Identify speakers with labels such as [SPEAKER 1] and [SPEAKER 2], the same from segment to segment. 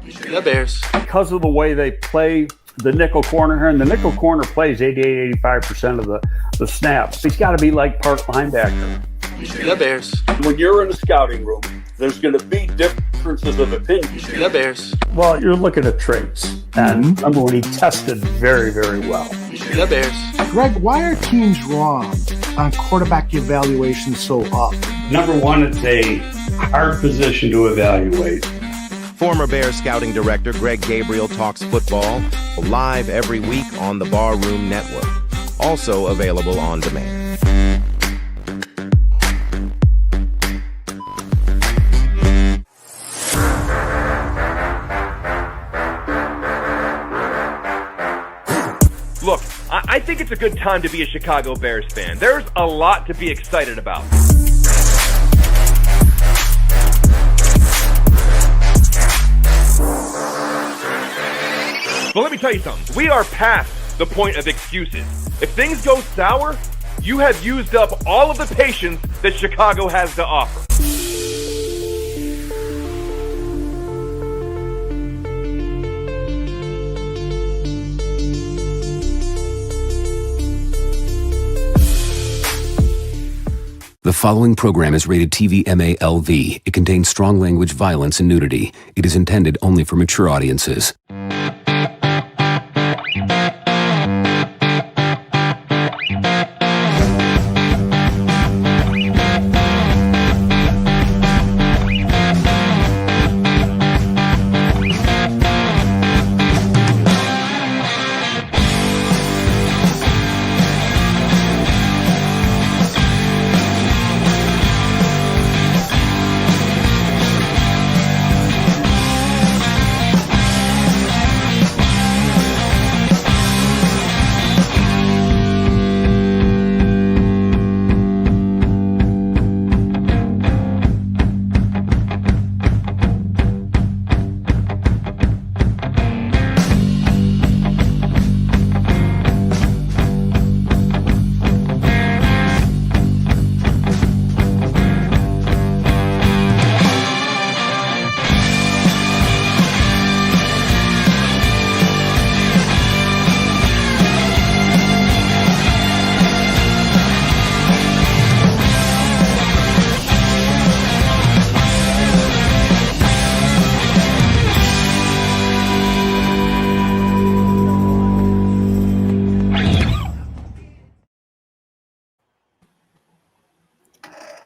[SPEAKER 1] The Bears.
[SPEAKER 2] Because of the way they play the nickel corner here, and the nickel corner plays 88-85% of the snaps. He's got to be like part linebacker.
[SPEAKER 1] The Bears.
[SPEAKER 2] When you're in a scouting room, there's going to be differences of opinion.
[SPEAKER 1] The Bears.
[SPEAKER 2] Well, you're looking at traits. And remember when he tested very, very well.
[SPEAKER 1] The Bears.
[SPEAKER 3] Greg, why are teams wrong on quarterback evaluation so up?
[SPEAKER 2] Number one, it's a hard position to evaluate.
[SPEAKER 4] Former Bears scouting director Greg Gabriel talks football live every week on the Barroom Network. Also available on demand.
[SPEAKER 5] Look, I think it's a good time to be a Chicago Bears fan. There's a lot to be excited about. But let me tell you something. We are past the point of excuses. If things go sour, you have used up all of the patience that Chicago has to offer.
[SPEAKER 6] The following program is rated TV MALV. It contains strong language, violence, and nudity. It is intended only for mature audiences.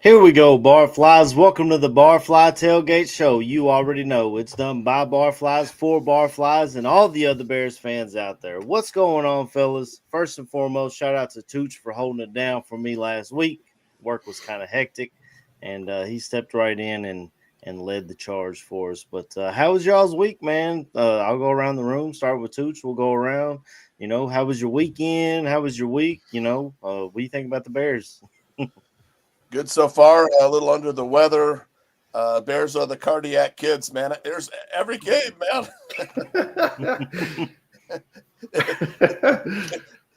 [SPEAKER 7] Here we go, Barflies. Welcome to the Barfly Tailgate Show. You already know it's done by Barflies, for Barflies, and all the other Bears fans out there. What's going on, fellas? First and foremost, shout out to Tooch for holding it down for me last week. Work was kind of hectic, and he stepped right in and led the charge for us. But how was y'all's week, man? I'll go around the room, start with Tooch. We'll go around. You know, how was your weekend? How was your week? You know, what do you think about the Bears?
[SPEAKER 8] Good so far. A little under the weather. Bears are the cardiac kids, man. There's every game, man.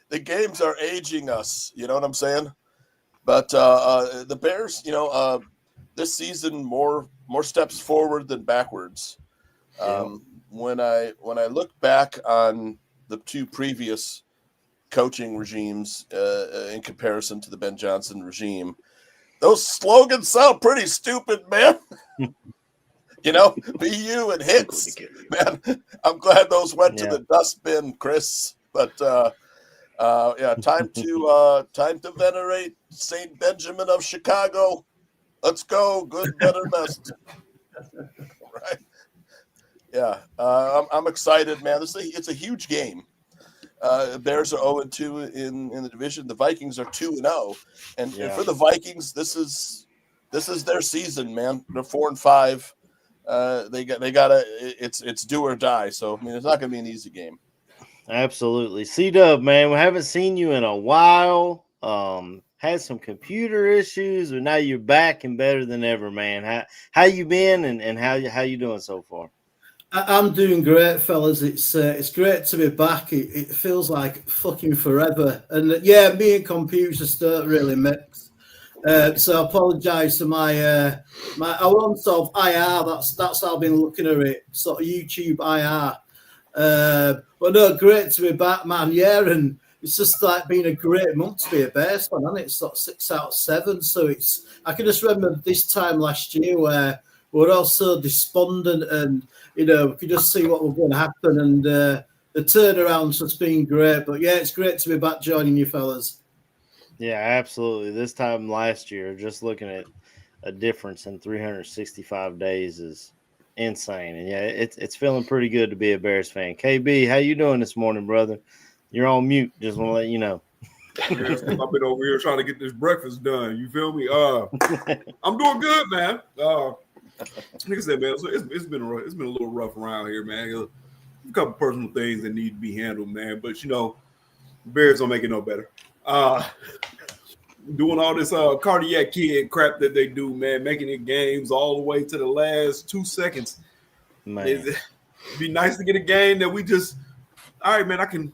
[SPEAKER 8] The games are aging us. You know what I'm saying? But the Bears, you know, this season more steps forward than backwards. When I look back on the two previous coaching regimes in comparison to the Ben Johnson regime. Those slogans sound pretty stupid, man. You know, BU and hits, man. I'm glad those went to the dustbin, Chris. But time to venerate Saint Benjamin of Chicago. Let's go, good, better, best. Right? Yeah, I'm excited, man. It's a huge game. Bears are 0-2 in the division. The Vikings are 2-0, and for the Vikings, this is their season, man. They're 4-5. They got it's do or die. So I mean, it's not going to be an easy game.
[SPEAKER 7] Absolutely, C-Dub, man. We haven't seen you in a while. Had some computer issues, but now you're back and better than ever, man. How you been, and how you doing so far?
[SPEAKER 9] I'm doing great, fellas. It's great to be back. It feels like fucking forever. And me and computers don't really mix. So I apologise for my I want sort of IR. That's how I've been looking at it, sort of YouTube IR. But no, great to be back, man. Yeah, and it's just like been a great month to be a Bears fan, and it's sort of 6 out of 7. So I can just remember this time last year where we were all so despondent, and we could just see what was going to happen, and the turnaround's just been great. But yeah, it's great to be back joining you fellas.
[SPEAKER 7] Yeah, absolutely. This time last year, just looking at a difference in 365 days is insane. And yeah, it's feeling pretty good to be a Bears fan. KB, how you doing this morning, brother? You're on mute. Just want to let you know.
[SPEAKER 10] I've been over here trying to get this breakfast done. You feel me? I'm doing good, man. Like I said, man, so it's been a little rough around here, man. A couple personal things that need to be handled, man. But Bears don't make it no better. Doing all this cardiac kid crap that they do, man, making it games all the way to the last 2 seconds.
[SPEAKER 7] Man,
[SPEAKER 10] it'd be nice to get a game that we just, all right, man, I can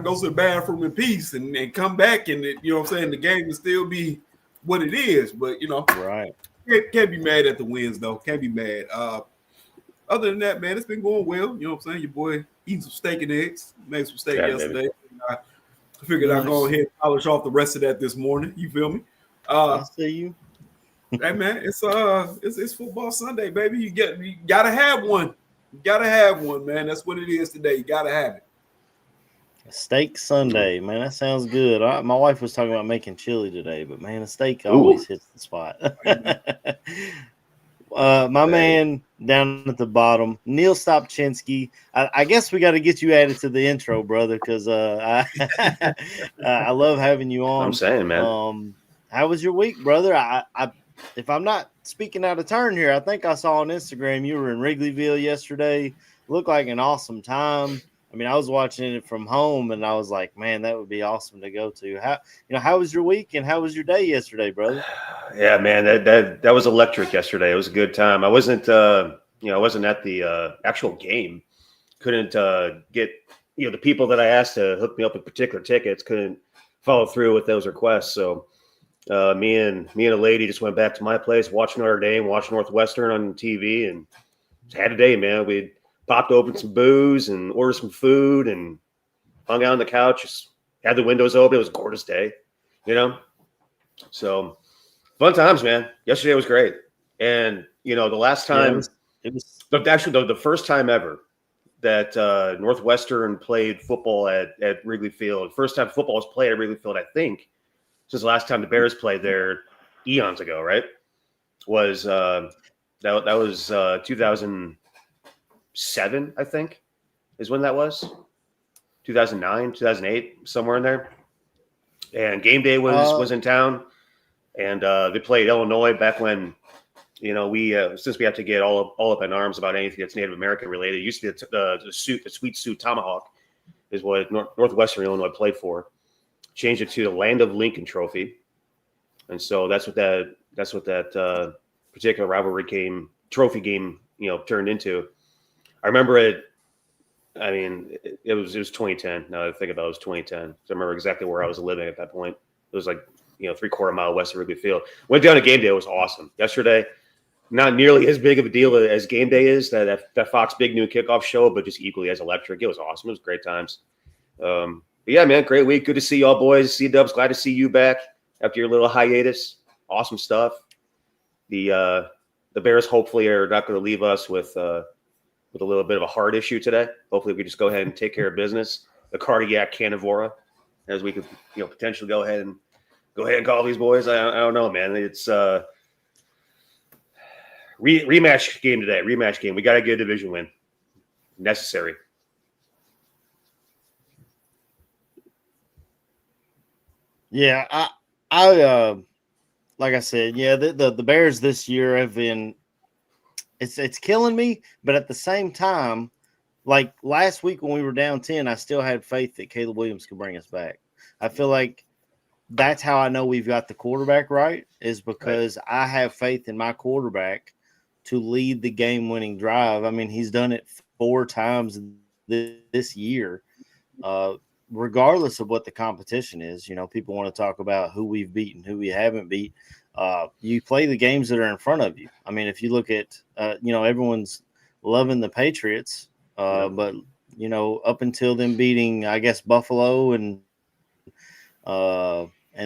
[SPEAKER 10] go to the bathroom in peace and come back, and you know what I'm saying, the game will still be what it is. But
[SPEAKER 7] right,
[SPEAKER 10] can't be mad at the wins though. Can't be mad. Other than that, man, it's been going well. You know what I'm saying? Your boy eating some steak and eggs. Made some steak yesterday. I figured I'd go ahead and polish off the rest of that this morning. You feel me?
[SPEAKER 7] I see you.
[SPEAKER 10] Hey man, it's football Sunday, baby. You gotta have one. You gotta have one, man. That's what it is today. You gotta have it.
[SPEAKER 7] Steak Sunday, man. That sounds good. My wife was talking about making chili today, but man, a steak always hits the spot. My man down at the bottom, Neil Stopchinski. I guess we got to get you added to the intro, brother, because I love having you on.
[SPEAKER 11] I'm saying, man.
[SPEAKER 7] How was your week, brother? If I'm not speaking out of turn here, I think I saw on Instagram you were in Wrigleyville yesterday. Looked like an awesome time. I mean, I was watching it from home, and I was like, man, that would be awesome to go to. How was your week, and how was your day yesterday, brother?
[SPEAKER 11] Yeah, man, that was electric yesterday. It was a good time. I wasn't, I wasn't at the actual game. Couldn't get, the people that I asked to hook me up with particular tickets couldn't follow through with those requests. So me and a lady just went back to my place, watched Notre Dame, watched Northwestern on TV, and had a day, man. We popped open some booze and ordered some food and hung out on the couch. Just had the windows open. It was a gorgeous day, So fun times, man. Yesterday was great. And, the last time it was actually the first time ever that Northwestern played football at Wrigley Field. First time football was played at Wrigley Field, I think, since the last time the Bears played there eons ago, right? Was that was 2007, I think, is when that was. 2009, 2008, somewhere in there. And game day was in town, and they played Illinois back when, we since we have to get all up in arms about anything that's Native American related. It used to be the Sweet Sioux Tomahawk is what Northwestern Illinois played for. Changed it to the Land of Lincoln Trophy, and so that's what that particular rivalry trophy game turned into. I remember it. I mean, it was 2010. Now that I think about it, it was 2010. So I remember exactly where I was living at that point. It was like 3/4 mile west of Wrigley Field. Went down to game day. It was awesome. Yesterday, not nearly as big of a deal as game day is, that Fox Big Noon Kickoff show, but just equally as electric. It was awesome. It was great times. But yeah, man, great week. Good to see y'all boys. C-Dubs, glad to see you back after your little hiatus. Awesome stuff. The Bears hopefully are not going to leave us with a little bit of a heart issue today. Hopefully we just go ahead and take care of business. The cardiac carnivora, as we could potentially go ahead and call these boys. I don't know, man. It's rematch game today. Rematch game. We got to get a division win. Necessary.
[SPEAKER 7] Yeah, I like I said, yeah, the Bears this year have been it's killing me, but at the same time, like last week when we were down 10, I still had faith that Caleb Williams could bring us back. I feel like that's how I know we've got the quarterback right, is because I have faith in my quarterback to lead the game-winning drive. I mean, he's done it 4 times this year. regardless of what the competition is, people want to talk about who we've beaten, who we haven't beat. You play the games that are in front of you. I mean, if you look at, everyone's loving the Patriots, but up until them beating, I guess, Buffalo and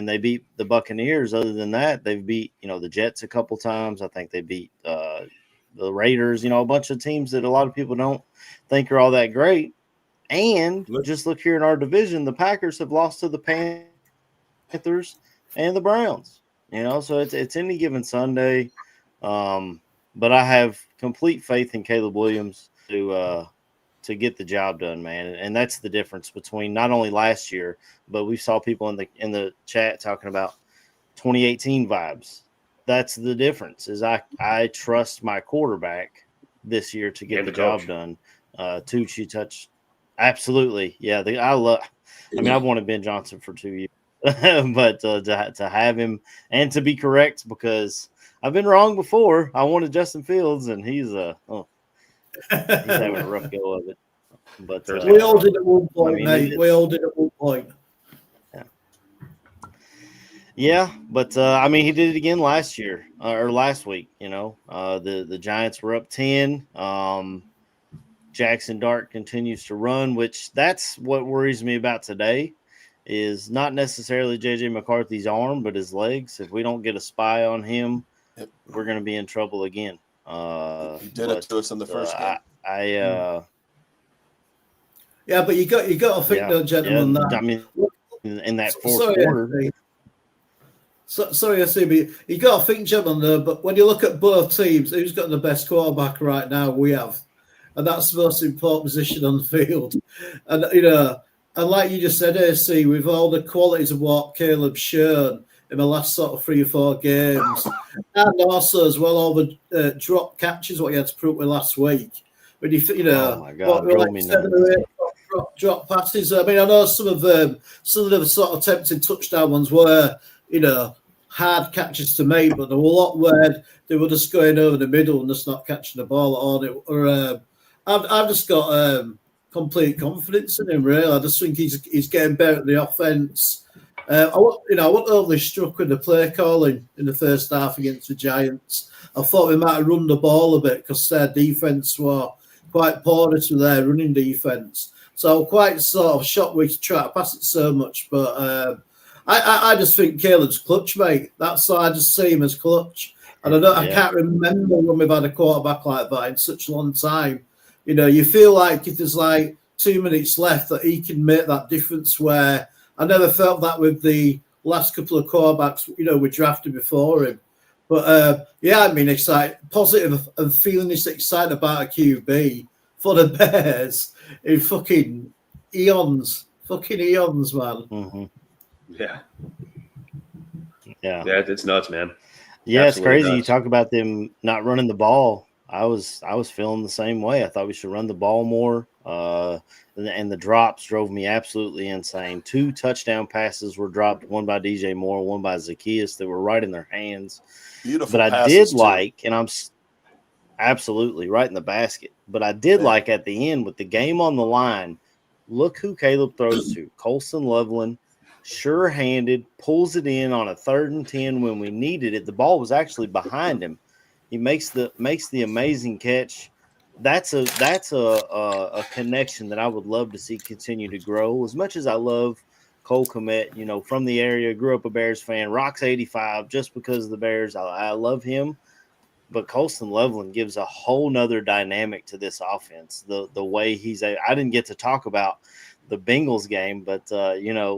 [SPEAKER 7] they beat the Buccaneers. Other than that, they've beat, the Jets a couple times. I think they beat the Raiders, a bunch of teams that a lot of people don't think are all that great. And just look here in our division, the Packers have lost to the Panthers and the Browns. So it's any given Sunday. But I have complete faith in Caleb Williams to get the job done, man. And that's the difference between not only last year, but we saw people in the chat talking about 2018 vibes. That's the difference. Is I trust my quarterback this year to get the job done. Tucci touch, absolutely, yeah. I've wanted Ben Johnson for 2 years, but to have him and to be correct, because I've been wrong before. I wanted Justin Fields, and he's having a rough go of it. But
[SPEAKER 9] we all did at one point, mate. We all did at one point.
[SPEAKER 7] Yeah, but he did it again last year or last week. The Giants were up 10. Jackson Dart continues to run, which that's what worries me about today. Is not necessarily JJ McCarthy's arm, but his legs. If we don't get a spy on him, we're going to be in trouble again.
[SPEAKER 8] He did it to us in the first game.
[SPEAKER 9] Yeah, but you got to think, though, gentlemen.
[SPEAKER 7] In that fourth quarter.
[SPEAKER 9] Sorry, I see, but you got to think, gentlemen, though. But when you look at both teams, who's got the best quarterback right now? We have, and that's the most important position on the field. And and like you just said, AC, with all the qualities of what Caleb's shown in the last sort of 3 or 4 games, and also as well all the drop catches what he had to put up with last week. When
[SPEAKER 7] oh my God, like
[SPEAKER 9] 7 or 8 drop passes. I know some of the sort of tempting touchdown ones were hard catches to make, but there were a lot where they were just going over the middle and just not catching the ball at all. I've just got complete confidence in him, really. I just think he's getting better at the offense. I wasn't overly struck with the play calling in the first half against the Giants. I thought we might have run the ball a bit because their defense were quite porous with their running defense. So I'm quite sort of shocked we try to pass it so much. But I just think Caleb's clutch, mate. That's why I just see him as clutch. And I can't remember when we've had a quarterback like that in such a long time. You feel like if there's like 2 minutes left that he can make that difference, where I never felt that with the last couple of quarterbacks, we drafted before him. But excited, positive, and feeling this excited about a QB for the Bears in fucking eons, man.
[SPEAKER 7] Mm-hmm.
[SPEAKER 11] Yeah,
[SPEAKER 7] yeah,
[SPEAKER 11] it's nuts, man.
[SPEAKER 7] Yeah,
[SPEAKER 11] Absolutely
[SPEAKER 7] it's crazy.
[SPEAKER 11] nuts.
[SPEAKER 7] You talk about them not running the ball. I was feeling the same way. I thought we should run the ball more. And the drops drove me absolutely insane. 2 touchdown passes were dropped, one by DJ Moore, one by Zacchaeus, that were right in their hands.
[SPEAKER 8] Beautiful.
[SPEAKER 7] But I did like, and I'm absolutely right in the basket. But I did like at the end with the game on the line. Look who Caleb throws to. Colson Loveland, sure-handed, pulls it in on a 3rd and 10 when we needed it. The ball was actually behind him. He makes the amazing catch. That's a connection that I would love to see continue to grow. As much as I love Cole Kmet, from the area, grew up a Bears fan, rocks 85 just because of the Bears. I love him. But Colson Loveland gives a whole nother dynamic to this offense. The way I didn't get to talk about the Bengals game, but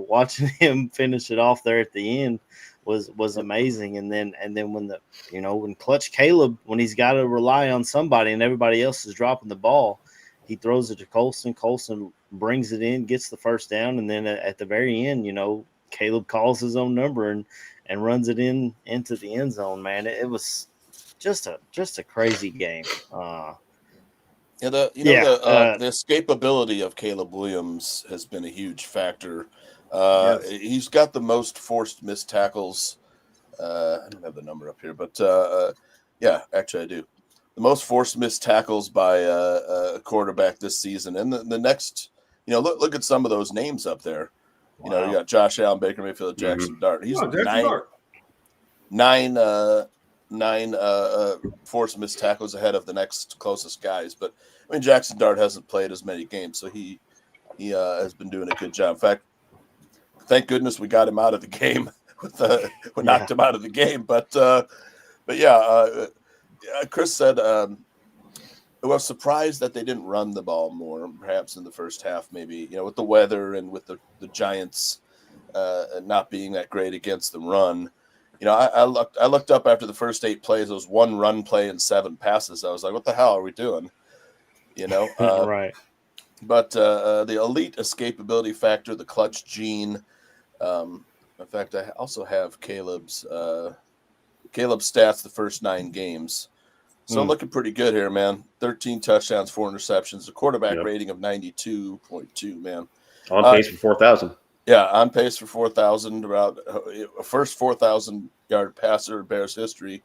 [SPEAKER 7] watching him finish it off there at the end was amazing. And then when clutch Caleb, when he's got to rely on somebody and everybody else is dropping the ball, he throws it to Colson. Colson brings it in, gets the first down, and then at the very end, Caleb calls his own number and runs it into the end zone. Man, it was just a crazy game.
[SPEAKER 8] The escapability of Caleb Williams has been a huge factor.
[SPEAKER 11] Yes.
[SPEAKER 8] He's got the most forced missed tackles. I don't have the number up here, but actually I do. The most forced missed tackles by a quarterback this season, and the next look at some of those names up there. Wow. You got Josh Allen, Baker Mayfield, Jackson Dart. He's nine forced missed tackles ahead of the next closest guys. But I mean, Jackson Dart hasn't played as many games, so he has been doing a good job. In fact, thank goodness we got him out of the game. We knocked him out of the game. But Chris said I was surprised that they didn't run the ball more, perhaps in the first half, maybe, with the weather and with the Giants not being that great against the run. I looked up after the first 8 plays. It was 1 run play and 7 passes. I was like, what the hell are we doing?
[SPEAKER 7] Right.
[SPEAKER 8] But the elite escapability factor, the clutch gene. In fact, I also have Caleb's stats the first 9 games. So looking pretty good here, man. 13 touchdowns, 4 interceptions, a quarterback rating of 92.2, man.
[SPEAKER 11] On pace for 4,000.
[SPEAKER 8] Yeah, on pace for 4,000, about first 4,000-yard passer in Bears history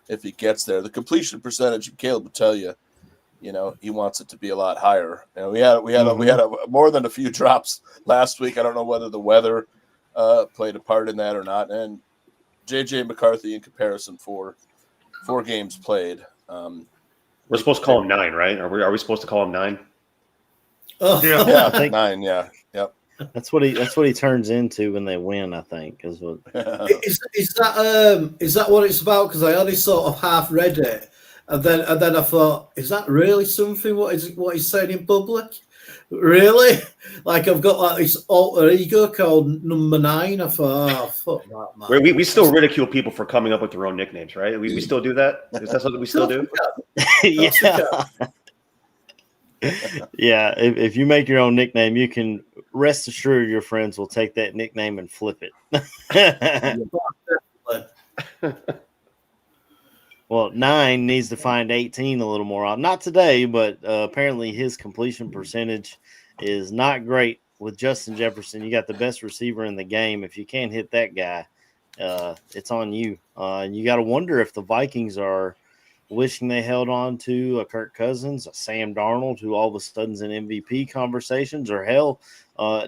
[SPEAKER 8] if he gets there. The completion percentage, Caleb would tell you, he wants it to be a lot higher. We had more than a few drops last week. I don't know whether the weather played a part in that or not. And J.J. McCarthy in comparison for 4 games played.
[SPEAKER 11] We're supposed to call him 9, right? Are we supposed to call him 9?
[SPEAKER 7] Oh,
[SPEAKER 8] yeah, I think 9. Yeah, yep.
[SPEAKER 7] That's what he turns into when they win. I think is what.
[SPEAKER 9] Is that what it's about? Because I only sort of half read it, and then I thought, is that really something? What he's saying in public? Really? Like I've got like this alter ego called number 9. I thought, fuck that, man.
[SPEAKER 11] We still ridicule people for coming up with their own nicknames, right? We still do that. Is that something we still do?
[SPEAKER 7] Yeah. Yeah. If you make your own nickname, you can rest assured your friends will take that nickname and flip it. Well, 9 needs to find 18 a little more. Not today, but apparently his completion percentage is not great with Justin Jefferson. You got the best receiver in the game. If you can't hit that guy, it's on you. And you got to wonder if the Vikings are wishing they held on to a Kirk Cousins, a Sam Darnold, who all of a sudden's in MVP conversations, or hell,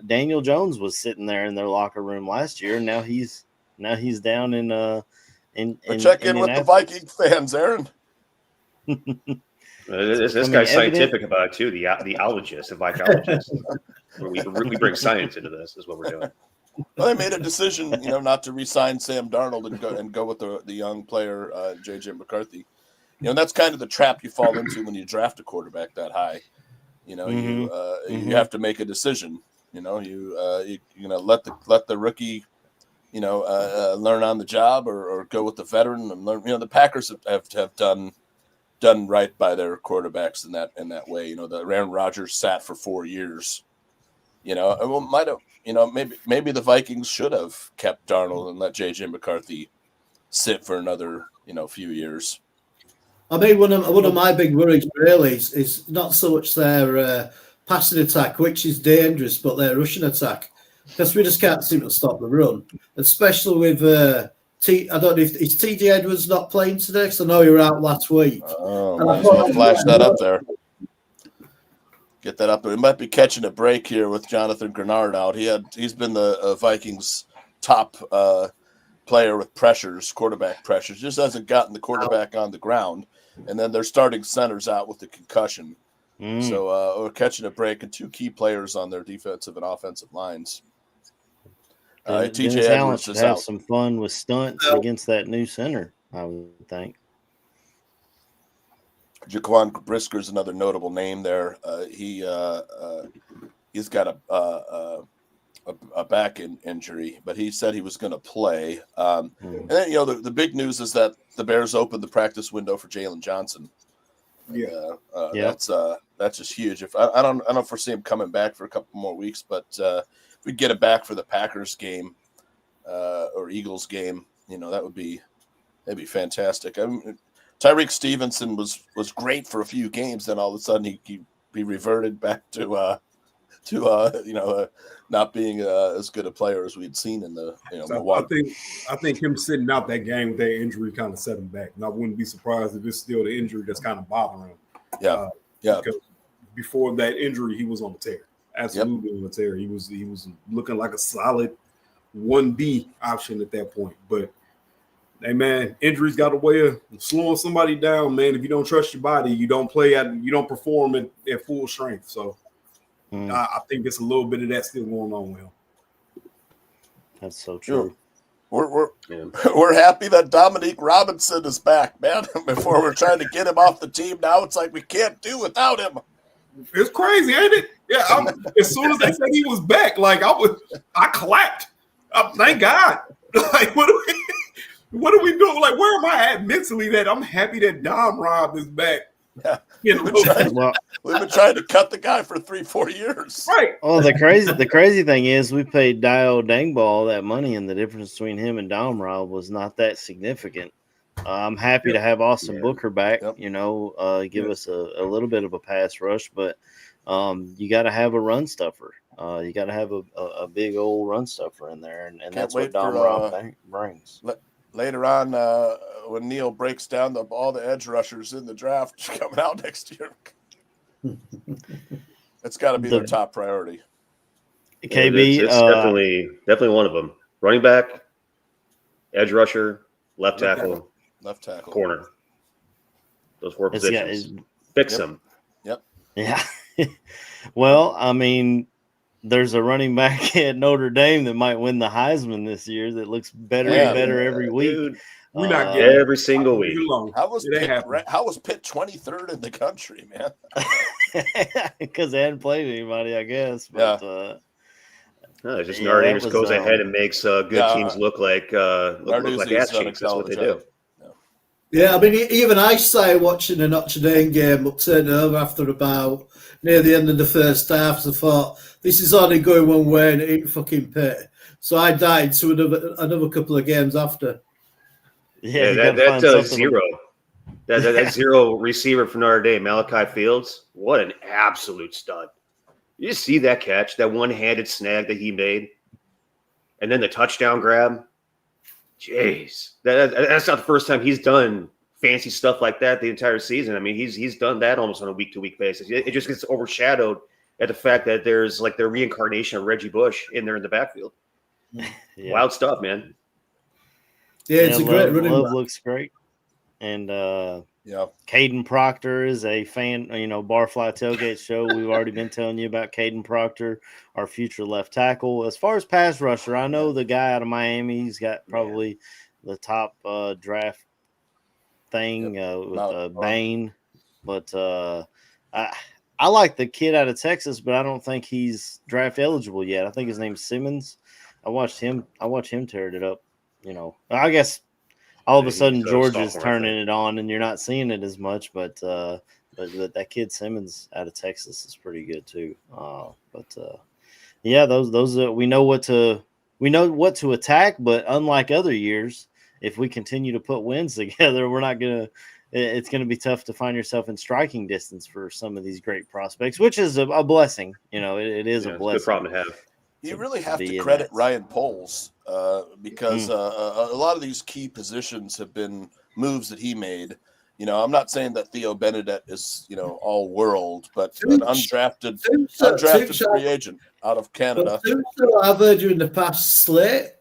[SPEAKER 7] Daniel Jones was sitting there in their locker room last year, and now he's down in
[SPEAKER 8] check in with the Viking fans, Aaron.
[SPEAKER 11] This guy's scientific about it too. The ologist, the Vicologist. we bring science into this. Is what we're doing.
[SPEAKER 8] Well, they made a decision, not to re-sign Sam Darnold and go with the young player J.J. McCarthy. And that's kind of the trap you fall into when you draft a quarterback that high. You have to make a decision. You let the rookie, learn on the job or go with the veteran and learn. The Packers have done right by their quarterbacks in that way. The Aaron Rodgers sat for 4 years. Maybe the Vikings should have kept Darnold and let J.J. McCarthy sit for another few years.
[SPEAKER 9] I mean, one of my big worries really is not so much their passing attack, which is dangerous, but their rushing attack, because we just can't seem to stop the run, especially with I don't know if is T.J. Edwards not playing today, because I know you were out last week.
[SPEAKER 8] Oh, might as well flash that up there. Get that up there. We might be catching a break here with Jonathan Grenard out. He's been the Vikings' top player with quarterback pressures. Just hasn't gotten the quarterback on the ground. And then they're starting centers out with the concussion. So we're catching a break, and 2 key players on their defensive and offensive lines.
[SPEAKER 7] TJ Edwards should have some fun with stunts against that new center, I would think.
[SPEAKER 8] Jaquan Brisker is another notable name there. He's got a back injury, but he said he was going to play. And then, the big news is that the Bears opened the practice window for Jalen Johnson. That's just huge. If I don't foresee him coming back for a couple more weeks, but if we get it back for the Packers game or Eagles game, that'd be fantastic. I mean, Tyreek Stevenson was great for a few games, then all of a sudden he reverted back to not being as good a player as we'd seen in the Milwaukee.
[SPEAKER 10] I think him sitting out that game with that injury kind of set him back. And I wouldn't be surprised if it's still the injury that's kind of bothering him.
[SPEAKER 8] Yeah.
[SPEAKER 10] Because before that injury, he was on the tear. Absolutely on a tear. He was looking like a solid 1B option at that point. But hey man, injuries got a way of slowing somebody down, man. If you don't trust your body, you don't perform at full strength. So I think it's a little bit of that still going on with him.
[SPEAKER 11] That's so true.
[SPEAKER 8] We're happy that Dominique Robinson is back, man. Before we're trying to get him off the team, now it's like we can't do without him.
[SPEAKER 10] It's crazy, ain't it? Yeah. As soon as they said he was back, like I clapped. Thank God. Like what are we doing? Like where am I at mentally that I'm happy that Dom Rob is back?
[SPEAKER 8] Yeah. We've been trying to cut the guy for 3-4 years.
[SPEAKER 10] Right.
[SPEAKER 7] Oh, the crazy thing is we paid Dio Dangba all that money, and the difference between him and Dom Rob was not that significant. I'm happy to have Austin Booker back, give us a little bit of a pass rush, but you got to have a run stuffer. You got to have a big old run stuffer in there, and that's what Dom Rob brings.
[SPEAKER 8] Later on, when Neil breaks down all the edge rushers in the draft coming out next year, it's got to be their top priority.
[SPEAKER 11] KB, it's definitely one of them. Running back, edge rusher, left tackle, corner. Those 4 positions. Fix them.
[SPEAKER 8] Yep.
[SPEAKER 7] Yeah. Well, I mean, there's a running back at Notre Dame that might win the Heisman this year that looks better and better every week.
[SPEAKER 11] Dude, we're not getting every single week.
[SPEAKER 8] How was Pitt 23rd in the country, man?
[SPEAKER 7] Because they hadn't played anybody, I guess. But,
[SPEAKER 11] just Notre Dame just goes ahead and makes good teams look like ass cheeks. That's what they do.
[SPEAKER 9] Yeah, I mean, even I say watching a Notre Dame game, but turned over after about near the end of the first half. I thought, this is only going one way and it ain't fucking Pitt. So I died to another couple of games after.
[SPEAKER 11] Yeah, that zero. That zero receiver for Notre Dame, Malachi Fields, what an absolute stud. You just see that catch, that one-handed snag that he made, and then the touchdown grab. Jeez, that's not the first time he's done fancy stuff like that the entire season. I mean, he's done that almost on a week-to-week basis. It just gets overshadowed at the fact that there's like the reincarnation of Reggie Bush in there in the backfield. Yeah. Wild stuff, man.
[SPEAKER 9] Yeah, it's a great running back.
[SPEAKER 7] Looks great. And Caden Proctor is a fan, Barfly Tailgate show. We've already been telling you about Caden Proctor, our future left tackle. As far as pass rusher, I know the guy out of Miami, he's got probably the top draft thing with Bain. But I like the kid out of Texas, but I don't think he's draft eligible yet. I think his name's Simmons. I watched him tear it up. I guess all of a sudden Georgia's turning it on, and you're not seeing it as much. But that kid Simmons out of Texas is pretty good too. Those we know what to attack. But unlike other years, if we continue to put wins together, we're not gonna. It's going to be tough to find yourself in striking distance for some of these great prospects, which is a blessing. It is a blessing.
[SPEAKER 11] Good problem to have.
[SPEAKER 8] You really have to credit Ryan Poles because a lot of these key positions have been moves that he made. I'm not saying that Theo Benedette is, all world, but an undrafted free agent out of Canada.
[SPEAKER 9] I've heard you in the past slate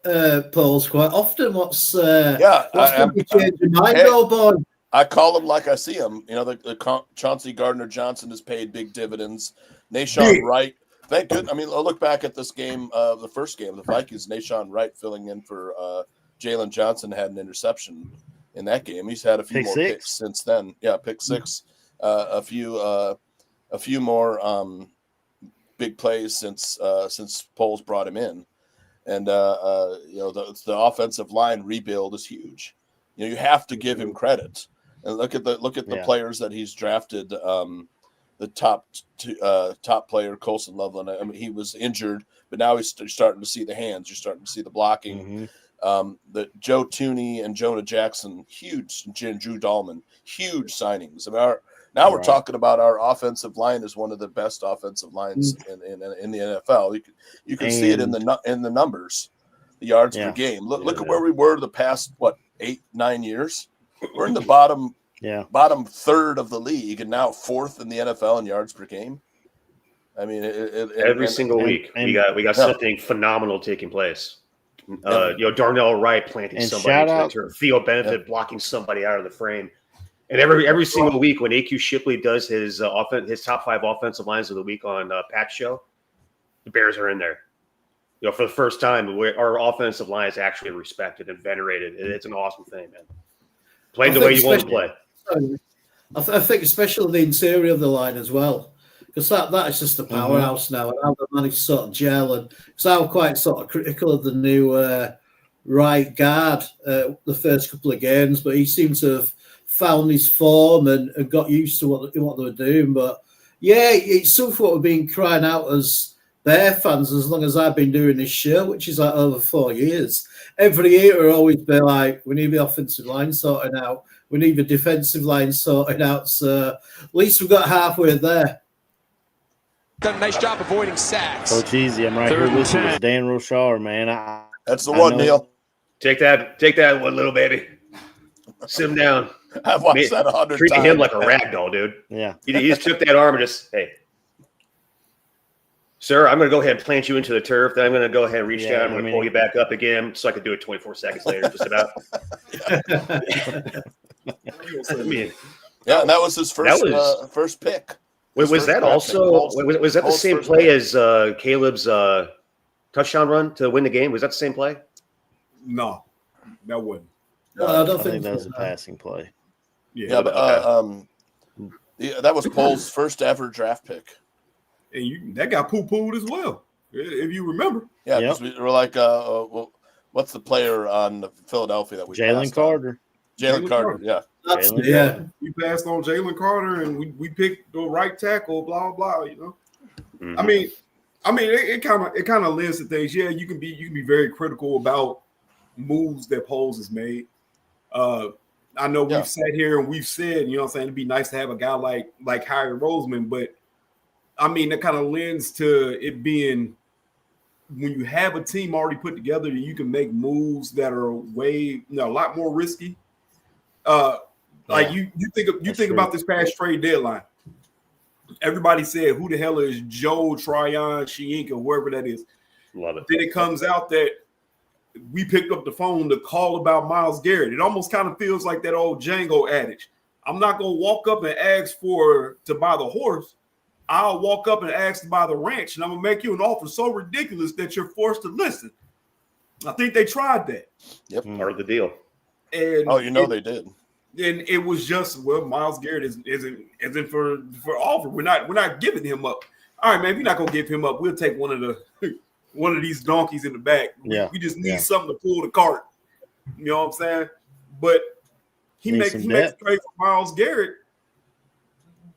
[SPEAKER 9] polls quite often. What's changing mind, old boy?
[SPEAKER 8] I call him like I see him. The Chauncey Gardner-Johnson has paid big dividends. Nashawn Wright. Thank goodness. I mean, I'll look back at this game, the first game, the Vikings. Nashawn Wright filling in for Jalen Johnson had an interception in that game. He's had a few picks since then. Yeah, pick six. A few more big plays since Poles brought him in, and the offensive line rebuild is huge. You have to give him credit. And look at the players that he's drafted. The top player, Colson Loveland. I mean, he was injured, but now he's starting to see the hands. You're starting to see the blocking. The Joe Tooney and Jonah Jackson, huge. And Drew Dahlman, huge signings. I mean, we're talking about our offensive line is one of the best offensive lines in the NFL. You can see it in the numbers, the yards per game. Look at where we were the past 8-9 years. We're in the bottom third of the league, and now fourth in the NFL in yards per game. I mean,
[SPEAKER 11] every single week we got something phenomenal taking place. Darnell Wright planting somebody into the turf, Theo Benefit blocking somebody out of the frame, and every single week when AQ Shipley does his top 5 offensive lines of the week on Pat's show, the Bears are in there. For the first time, our offensive line is actually respected and venerated. It's an awesome thing, man. Playing the way you want to play.
[SPEAKER 9] I think especially the interior of the line as well, because that is just a powerhouse now, and how they managed to sort of gel. And because I'm quite sort of critical of the new right guard the first couple of games, but he seems to have found his form and got used to what they were doing. But yeah, it's something what we've been crying out as Bear fans as long as I've been doing this show, which is like over 4 years. Every year we'll always be like, we need the offensive line sorted out. We need the defensive line sorted out. So at least we've got halfway there.
[SPEAKER 12] Done a nice job avoiding sacks.
[SPEAKER 7] Coach Easy, I'm right here with you. It's Dan Rochar, man.
[SPEAKER 8] That's the one, Neil.
[SPEAKER 11] Take that one, little baby. Sit him down.
[SPEAKER 8] I've watched that 100 times.
[SPEAKER 11] Treating him like a rag doll, dude.
[SPEAKER 7] Yeah.
[SPEAKER 11] He just took that arm and just, hey, sir, I'm going to go ahead and plant you into the turf. Then I'm going to go ahead and reach down. I'm going to pull you back up again so I can do it 24 seconds later, just about.
[SPEAKER 8] And that was his first pick.
[SPEAKER 11] Was that also was that the same play as Caleb's touchdown run to win the game? Was that the same play?
[SPEAKER 10] No, that wasn't.
[SPEAKER 9] I don't
[SPEAKER 7] think that was a passing play.
[SPEAKER 8] Yeah, but that was Pole's first ever draft pick.
[SPEAKER 10] And that got poo-pooed as well, if you remember.
[SPEAKER 8] Yeah, because we were like, what's the player on Philadelphia that we
[SPEAKER 7] Jalen Carter.
[SPEAKER 8] Jalen Carter, yeah.
[SPEAKER 10] We passed on Jalen Carter, and we picked the right tackle, blah, blah,
[SPEAKER 11] Mm-hmm.
[SPEAKER 10] I mean, it kind of lends to things. Yeah, you can be very critical about moves that Poles has made. I know we've sat here and we've said, it'd be nice to have a guy like Harry Roseman, but I mean, that kind of lends to it being when you have a team already put together, you can make moves that are a lot more risky. Like you think about this past trade deadline. Everybody said, "Who the hell is Joe Tryon Shiink or whoever that is?"
[SPEAKER 11] Love it.
[SPEAKER 10] Then it comes out that we picked up the phone to call about Myles Garrett. It almost kind of feels like that old Django adage. I'm not gonna walk up and ask to buy the horse. I'll walk up and ask to buy the ranch, and I'm gonna make you an offer so ridiculous that you're forced to listen. I think they tried that.
[SPEAKER 8] Yep,
[SPEAKER 11] part of the deal.
[SPEAKER 10] And
[SPEAKER 8] they did.
[SPEAKER 10] And it was just, Myles Garrett isn't for offer. We're not giving him up. All right, man, if you're not gonna give him up, we'll take one of these donkeys in the back.
[SPEAKER 7] Yeah,
[SPEAKER 10] we just need something to pull the cart. You know what I'm saying? But he makes a trade for Myles Garrett.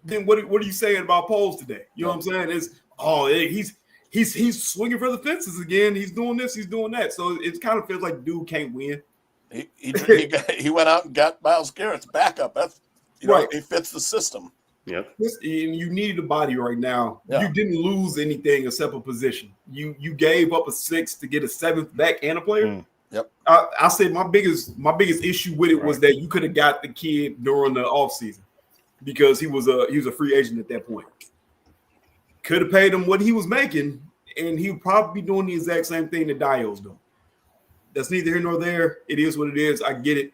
[SPEAKER 10] Then what are you saying about Poles today? You know what I'm saying? He's swinging for the fences again. He's doing this, he's doing that. So it kind of feels like dude can't win.
[SPEAKER 8] He went out and got Myles Garrett's backup. That's right. He fits the system.
[SPEAKER 11] Yeah,
[SPEAKER 10] and you needed a body right now.
[SPEAKER 8] Yeah.
[SPEAKER 10] You didn't lose anything except a position. You gave up a 6th to get a 7th back and a player.
[SPEAKER 8] Yep.
[SPEAKER 10] I said my biggest issue with it was that you could have got the kid during the offseason because he was a free agent at that point. Could have paid him what he was making, and he would probably be doing the exact same thing that Dio's doing. That's neither here nor there. It is what it is. I get it.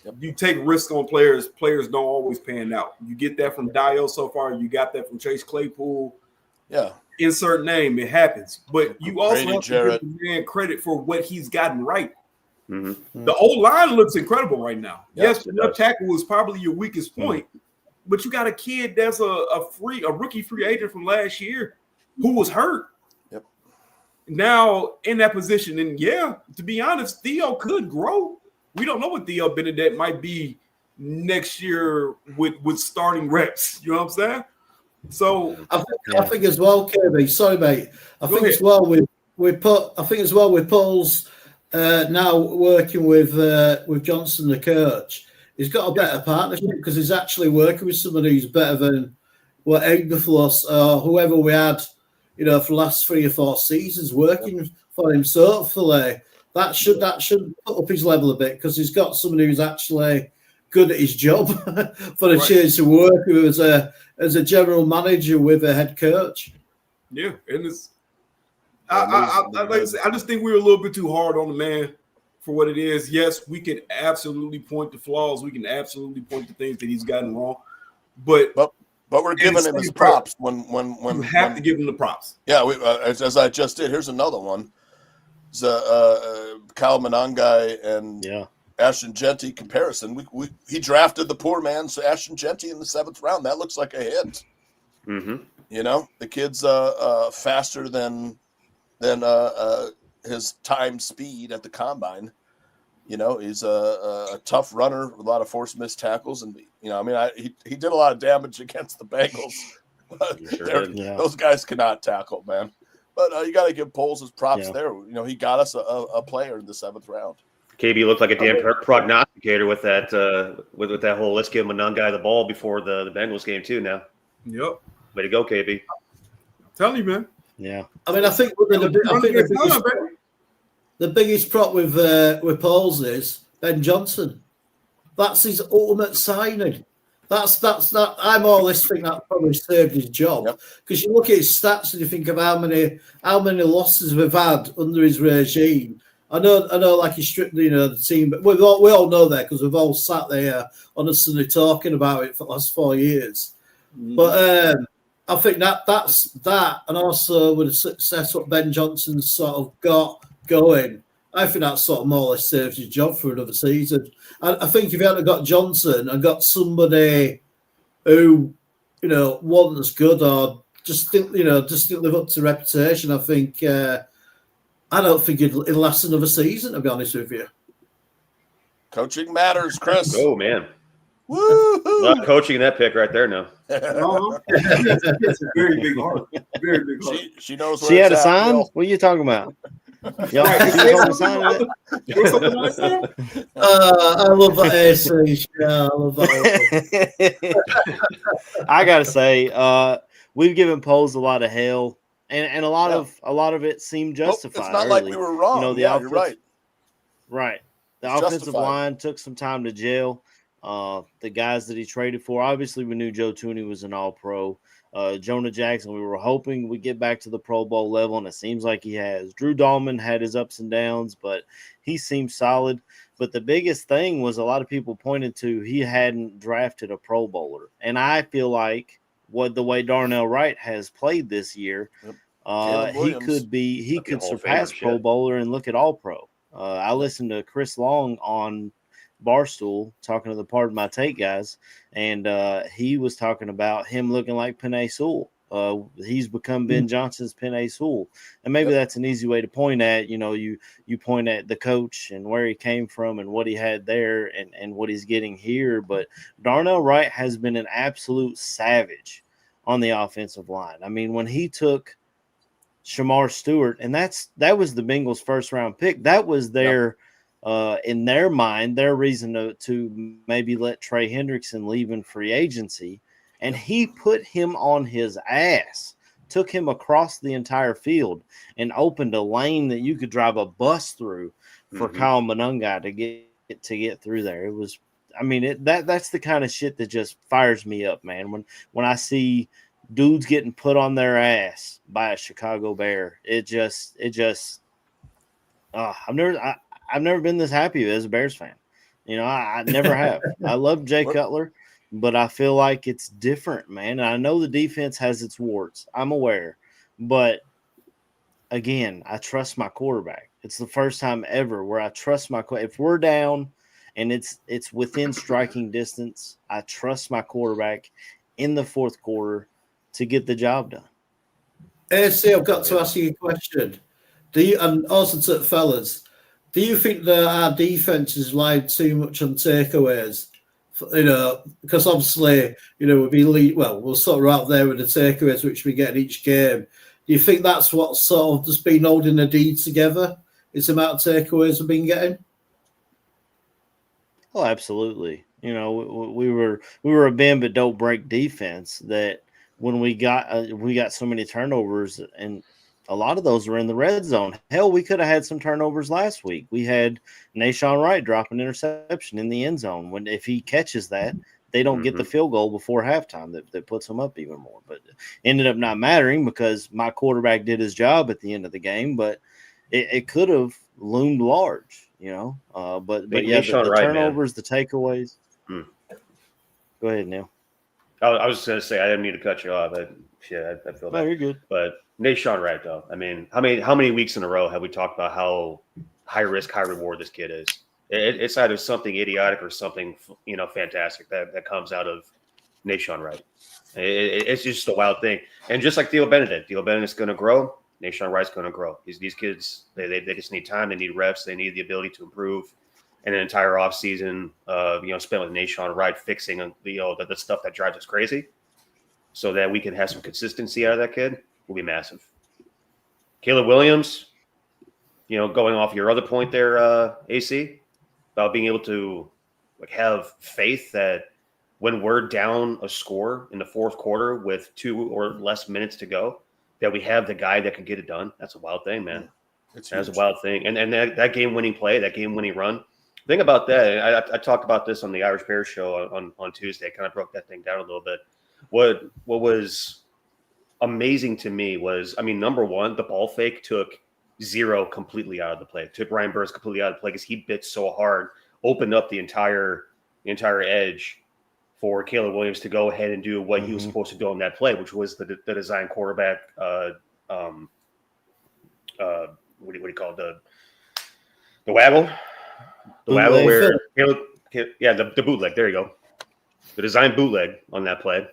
[SPEAKER 10] Yep. You take risks on players. Players don't always pan out. You get that from Dio so far. You got that from Chase Claypool.
[SPEAKER 8] Yeah.
[SPEAKER 10] Insert name. It happens. But you also
[SPEAKER 8] Brady
[SPEAKER 10] have to
[SPEAKER 8] Jarrett.
[SPEAKER 10] give the man credit for what he's gotten right.
[SPEAKER 11] Mm-hmm.
[SPEAKER 10] The old line looks incredible right now.
[SPEAKER 8] Yep,
[SPEAKER 10] Yes, the left tackle was probably your weakest point, but you got a kid that's a rookie free agent from last year who was hurt.
[SPEAKER 8] Yep.
[SPEAKER 10] Now in that position, and to be honest, Theo could grow. We don't know what Theo Benedette might be next year with starting reps. You know what I'm saying? So
[SPEAKER 9] I think as well, Kirby. Sorry, mate. I think as well with Paul's now working with Johnson, the coach. He's got a better partnership because he's actually working with somebody who's better than what Egberfloss or whoever we had, for the last 3 or 4 seasons working for him. So hopefully that should put up his level a bit because he's got somebody who's actually good at his job for a chance to work with as a general manager with a head coach.
[SPEAKER 10] Yeah, and it's like I said, I just think we're a little bit too hard on the man for what it is. Yes, we can absolutely point to flaws. We can absolutely point to things that he's gotten wrong, but
[SPEAKER 8] we're giving him his props when
[SPEAKER 10] you have to give him the props.
[SPEAKER 8] Yeah, as I just did. Here's another one. It's Kyle Monangai and Ashton Genty comparison. He drafted the poor man's Ashton Genty in the 7th round. That looks like a hit.
[SPEAKER 11] Mm-hmm.
[SPEAKER 8] You know, the kid's faster than his time speed at the combine. You know, he's a tough runner with a lot of forced missed tackles, and you know, I mean, he did a lot of damage against the Bengals. Those guys cannot tackle, man. But you got to give Poles his props there. You know, he got us a player in the 7th round.
[SPEAKER 11] KB looked like a damn prognosticator with that with that whole let's give Monangai the ball before the Bengals game too. Now,
[SPEAKER 10] yep,
[SPEAKER 11] way to go, KB.
[SPEAKER 10] I'm telling you, man.
[SPEAKER 9] Yeah, I mean, I think the biggest prop with Pauls is Ben Johnson. That's his ultimate signing. That's that. I more or less think that probably saved his job because you look at his stats and you think of how many losses we've had under his regime. I know. Like he stripped, the team, but we all know that because we've all sat there honestly talking about it for the last 4 years. Mm-hmm. But I think that's that, and also with the success what Ben Johnson's sort of got going, I think that sort of more or less saves his job for another season. I think if you hadn't got Johnson and got somebody who, wasn't as good or just didn't live up to reputation, I think I don't think it'll last another season, to be honest with you.
[SPEAKER 8] Coaching matters, Chris.
[SPEAKER 11] Oh man.
[SPEAKER 8] Woo!
[SPEAKER 11] Not coaching that pick right there now.
[SPEAKER 10] It's a very big heart. Very big heart.
[SPEAKER 8] She knows where
[SPEAKER 7] she had a
[SPEAKER 8] at,
[SPEAKER 7] sign?
[SPEAKER 8] Bill.
[SPEAKER 7] What are you talking about?
[SPEAKER 10] Right.
[SPEAKER 7] I
[SPEAKER 9] love that AC. Yeah, I love that.
[SPEAKER 7] I gotta say, we've given Poles a lot of hell, and a lot of it seemed justified.
[SPEAKER 8] It's not like we were wrong. You're right.
[SPEAKER 7] Right. The
[SPEAKER 8] it's
[SPEAKER 7] offensive
[SPEAKER 8] justified.
[SPEAKER 7] line took some time to gel. The guys that he traded for, obviously, we knew Joe Tooney was an All-Pro. Jonah Jackson, we were hoping we'd get back to the Pro Bowl level, and it seems like he has. Drew Dahlman had his ups and downs, but he seemed solid. But the biggest thing was a lot of people pointed to he hadn't drafted a Pro Bowler. And I feel like the way Darnell Wright has played this year, he could surpass Pro Bowler and look at All-Pro. I listened to Chris Long on Barstool talking to the Part of My Take guys, and he was talking about him looking like Penei Sewell. He's become Ben Johnson's Penei Sewell, and maybe that's an easy way to point at. You point at the coach and where he came from and what he had there and what he's getting here. But Darnell Wright has been an absolute savage on the offensive line. I mean, when he took Shamar Stewart, and that was the Bengals' first round pick. That was their in their mind, their reason to maybe let Trey Hendrickson leave in free agency. And he put him on his ass, took him across the entire field, and opened a lane that you could drive a bus through for Kyle Monangai to get through there. It was, that's the kind of shit that just fires me up, man. When I see dudes getting put on their ass by a Chicago Bear, I've never been this happy as a Bears fan. I never have. I love Jay Cutler, but I feel like it's different, man. And I know the defense has its warts. I'm aware. But, again, I trust my quarterback. It's the first time ever where I trust my quarterback. If we're down and it's within striking distance, I trust my quarterback in the fourth quarter to get the job done.
[SPEAKER 9] AC, I've got to ask you a question. And also to the fellas, do you think that our defense has relied too much on takeaways? Because obviously, we're sort of out there with the takeaways which we get in each game. Do you think that's what's sort of just been holding the deed together? Is the amount of takeaways we've been getting?
[SPEAKER 7] Oh, absolutely. We were a bend but don't break defense. That when we got so many turnovers, and a lot of those were in the red zone. Hell, we could have had some turnovers last week. We had Nashawn Wright drop an interception in the end zone. If he catches that, they don't get the field goal before halftime that puts them up even more. But ended up not mattering because my quarterback did his job at the end of the game, but it could have loomed large, But yeah, the turnovers, the takeaways. Go ahead, Neil.
[SPEAKER 11] I was just going to say, I didn't mean to cut you off. I feel that.
[SPEAKER 7] No, you're good.
[SPEAKER 11] But Nahshon Wright, though. I mean, how many weeks in a row have we talked about how high risk, high reward this kid is? It's either something idiotic or something, fantastic that comes out of Nahshon Wright. It's just a wild thing. And just like Theo Benedict's going to grow. Nahshon Wright's going to grow. These kids, they just need time. They need reps. They need the ability to improve. And an entire offseason, spent with Nahshon Wright fixing, the stuff that drives us crazy so that we can have some consistency out of that kid will be massive. Caleb Williams, going off your other point there, AC, about being able to have faith that when we're down a score in the fourth quarter with 2 or less minutes to go, that we have the guy that can get it done. That's a wild thing, man. That's a wild thing. And that game-winning play, that game-winning run, thing about that, I talked about this on the Irish Bears show on Tuesday. I kind of broke that thing down a little bit. What was amazing to me was, number one, the ball fake took 0 completely out of the play. Took Ryan Burns completely out of the play because he bit so hard, opened up the entire edge for Caleb Williams to go ahead and do what he was supposed to do on that play, which was the design quarterback. What do you call it? The waggle. The waggle where Caleb, the bootleg. There you go. The design bootleg on that play.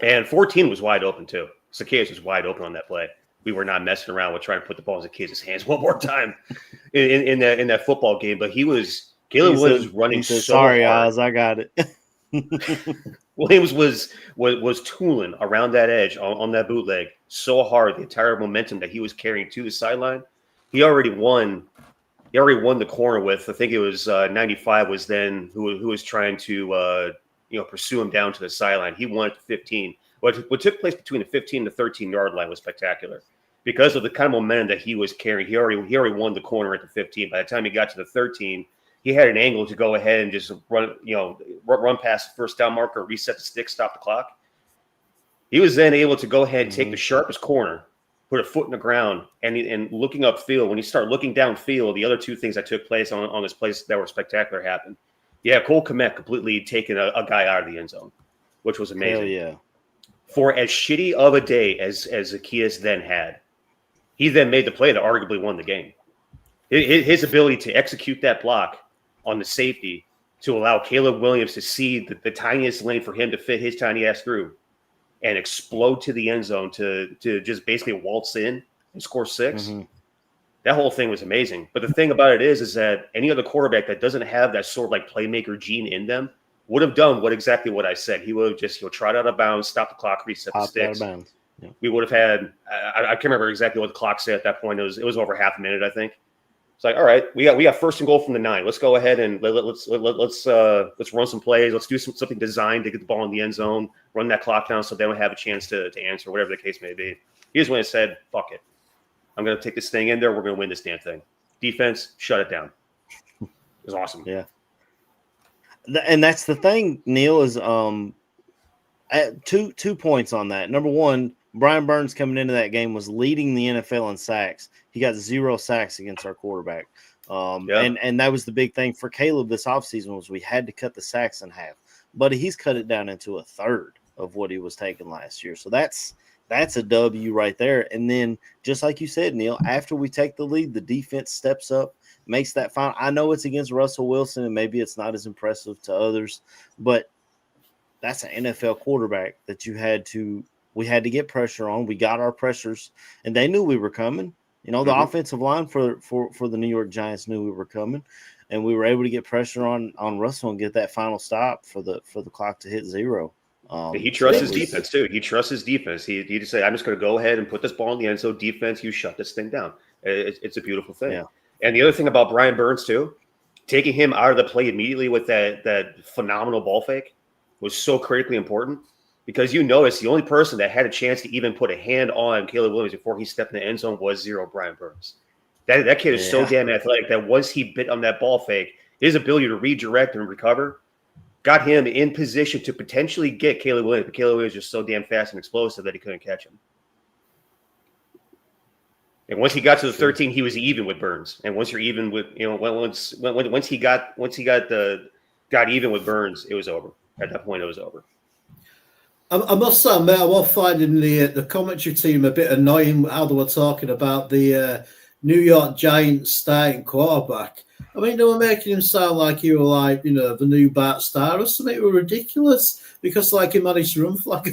[SPEAKER 11] And 14 was wide open too. Zacchaeus was wide open on that play. We were not messing around with trying to put the ball in Zacchaeus' hands one more time in that football game. But Caleb Williams running so
[SPEAKER 7] sorry,
[SPEAKER 11] hard.
[SPEAKER 7] Oz, I got it.
[SPEAKER 11] Williams was tooling around that edge on that bootleg so hard. The entire momentum that he was carrying to the sideline, he already won the corner with. I think it was 95 was then who was trying to pursue him down to the sideline. He won at the 15. What took place between the 15 and the 13-yard line was spectacular because of the kind of momentum that he was carrying. He already won the corner at the 15. By the time he got to the 13, he had an angle to go ahead and just run past the first down marker, reset the stick, stop the clock. He was then able to go ahead and take the sharpest corner, put a foot in the ground, and looking upfield. When you start looking downfield, the other two things that took place on this place that were spectacular happened. Yeah, Cole Kmet completely taken a guy out of the end zone, which was amazing.
[SPEAKER 7] Hell yeah.
[SPEAKER 11] For as shitty of a day as Zacchaeus then had, he then made the play that arguably won the game. His ability to execute that block on the safety to allow Caleb Williams to see the tiniest lane for him to fit his tiny ass through and explode to the end zone to just basically waltz in and score 6. That whole thing was amazing. But the thing about it is that any other quarterback that doesn't have that sort of like playmaker gene in them would have done exactly what I said. He would have just tried out of bounds, stop the clock, reset the sticks.
[SPEAKER 7] Out of bounds. Yeah.
[SPEAKER 11] We would have had I can't remember exactly what the clock said at that point. It was over half a minute, I think. It's like, all right, we got first and goal from the 9. Let's go ahead and let's run some plays. Let's do something designed to get the ball in the end zone, run that clock down so they don't have a chance to answer, whatever the case may be. Here's when it said, fuck it. I'm going to take this thing in there. We're going to win this damn thing. Defense, shut it down. It was awesome.
[SPEAKER 7] Yeah. And that's the thing, Neil, is two points on that. Number one, Brian Burns coming into that game was leading the NFL in sacks. He got 0 sacks against our quarterback. And that was the big thing for Caleb this offseason was we had to cut the sacks in half. But he's cut it down into a third of what he was taking last year. So that's a W right there. And then just like you said, Neil, after we take the lead, the defense steps up, makes that final. I know it's against Russell Wilson, and maybe it's not as impressive to others, but that's an NFL quarterback that we had to get pressure on. We got our pressures, and they knew we were coming. The offensive line for the New York Giants knew we were coming, and we were able to get pressure on Russell and get that final stop for the clock to hit 0.
[SPEAKER 11] He trusts his defense too. He trusts his defense. He just say, I'm just going to go ahead and put this ball in the end zone. Defense, you shut this thing down. It's a beautiful thing. Yeah. And the other thing about Brian Burns too, taking him out of the play immediately with that phenomenal ball fake was so critically important because notice the only person that had a chance to even put a hand on Caleb Williams before he stepped in the end zone was Brian Burns. That kid is so damn athletic that once he bit on that ball fake, his ability to redirect and recover got him in position to potentially get Caleb Williams, but Caleb Williams was just so damn fast and explosive that he couldn't catch him. And once he got to the 13, he was even with Burns. And once you're even with, once he got even with Burns, it was over. At that point, it was over.
[SPEAKER 9] I must admit, I was finding the commentary team a bit annoying how they were talking about the New York Giants starting quarterback. I mean, they were making him sound like he were like, the new Bart Starr or something. It was ridiculous because like he managed to run for like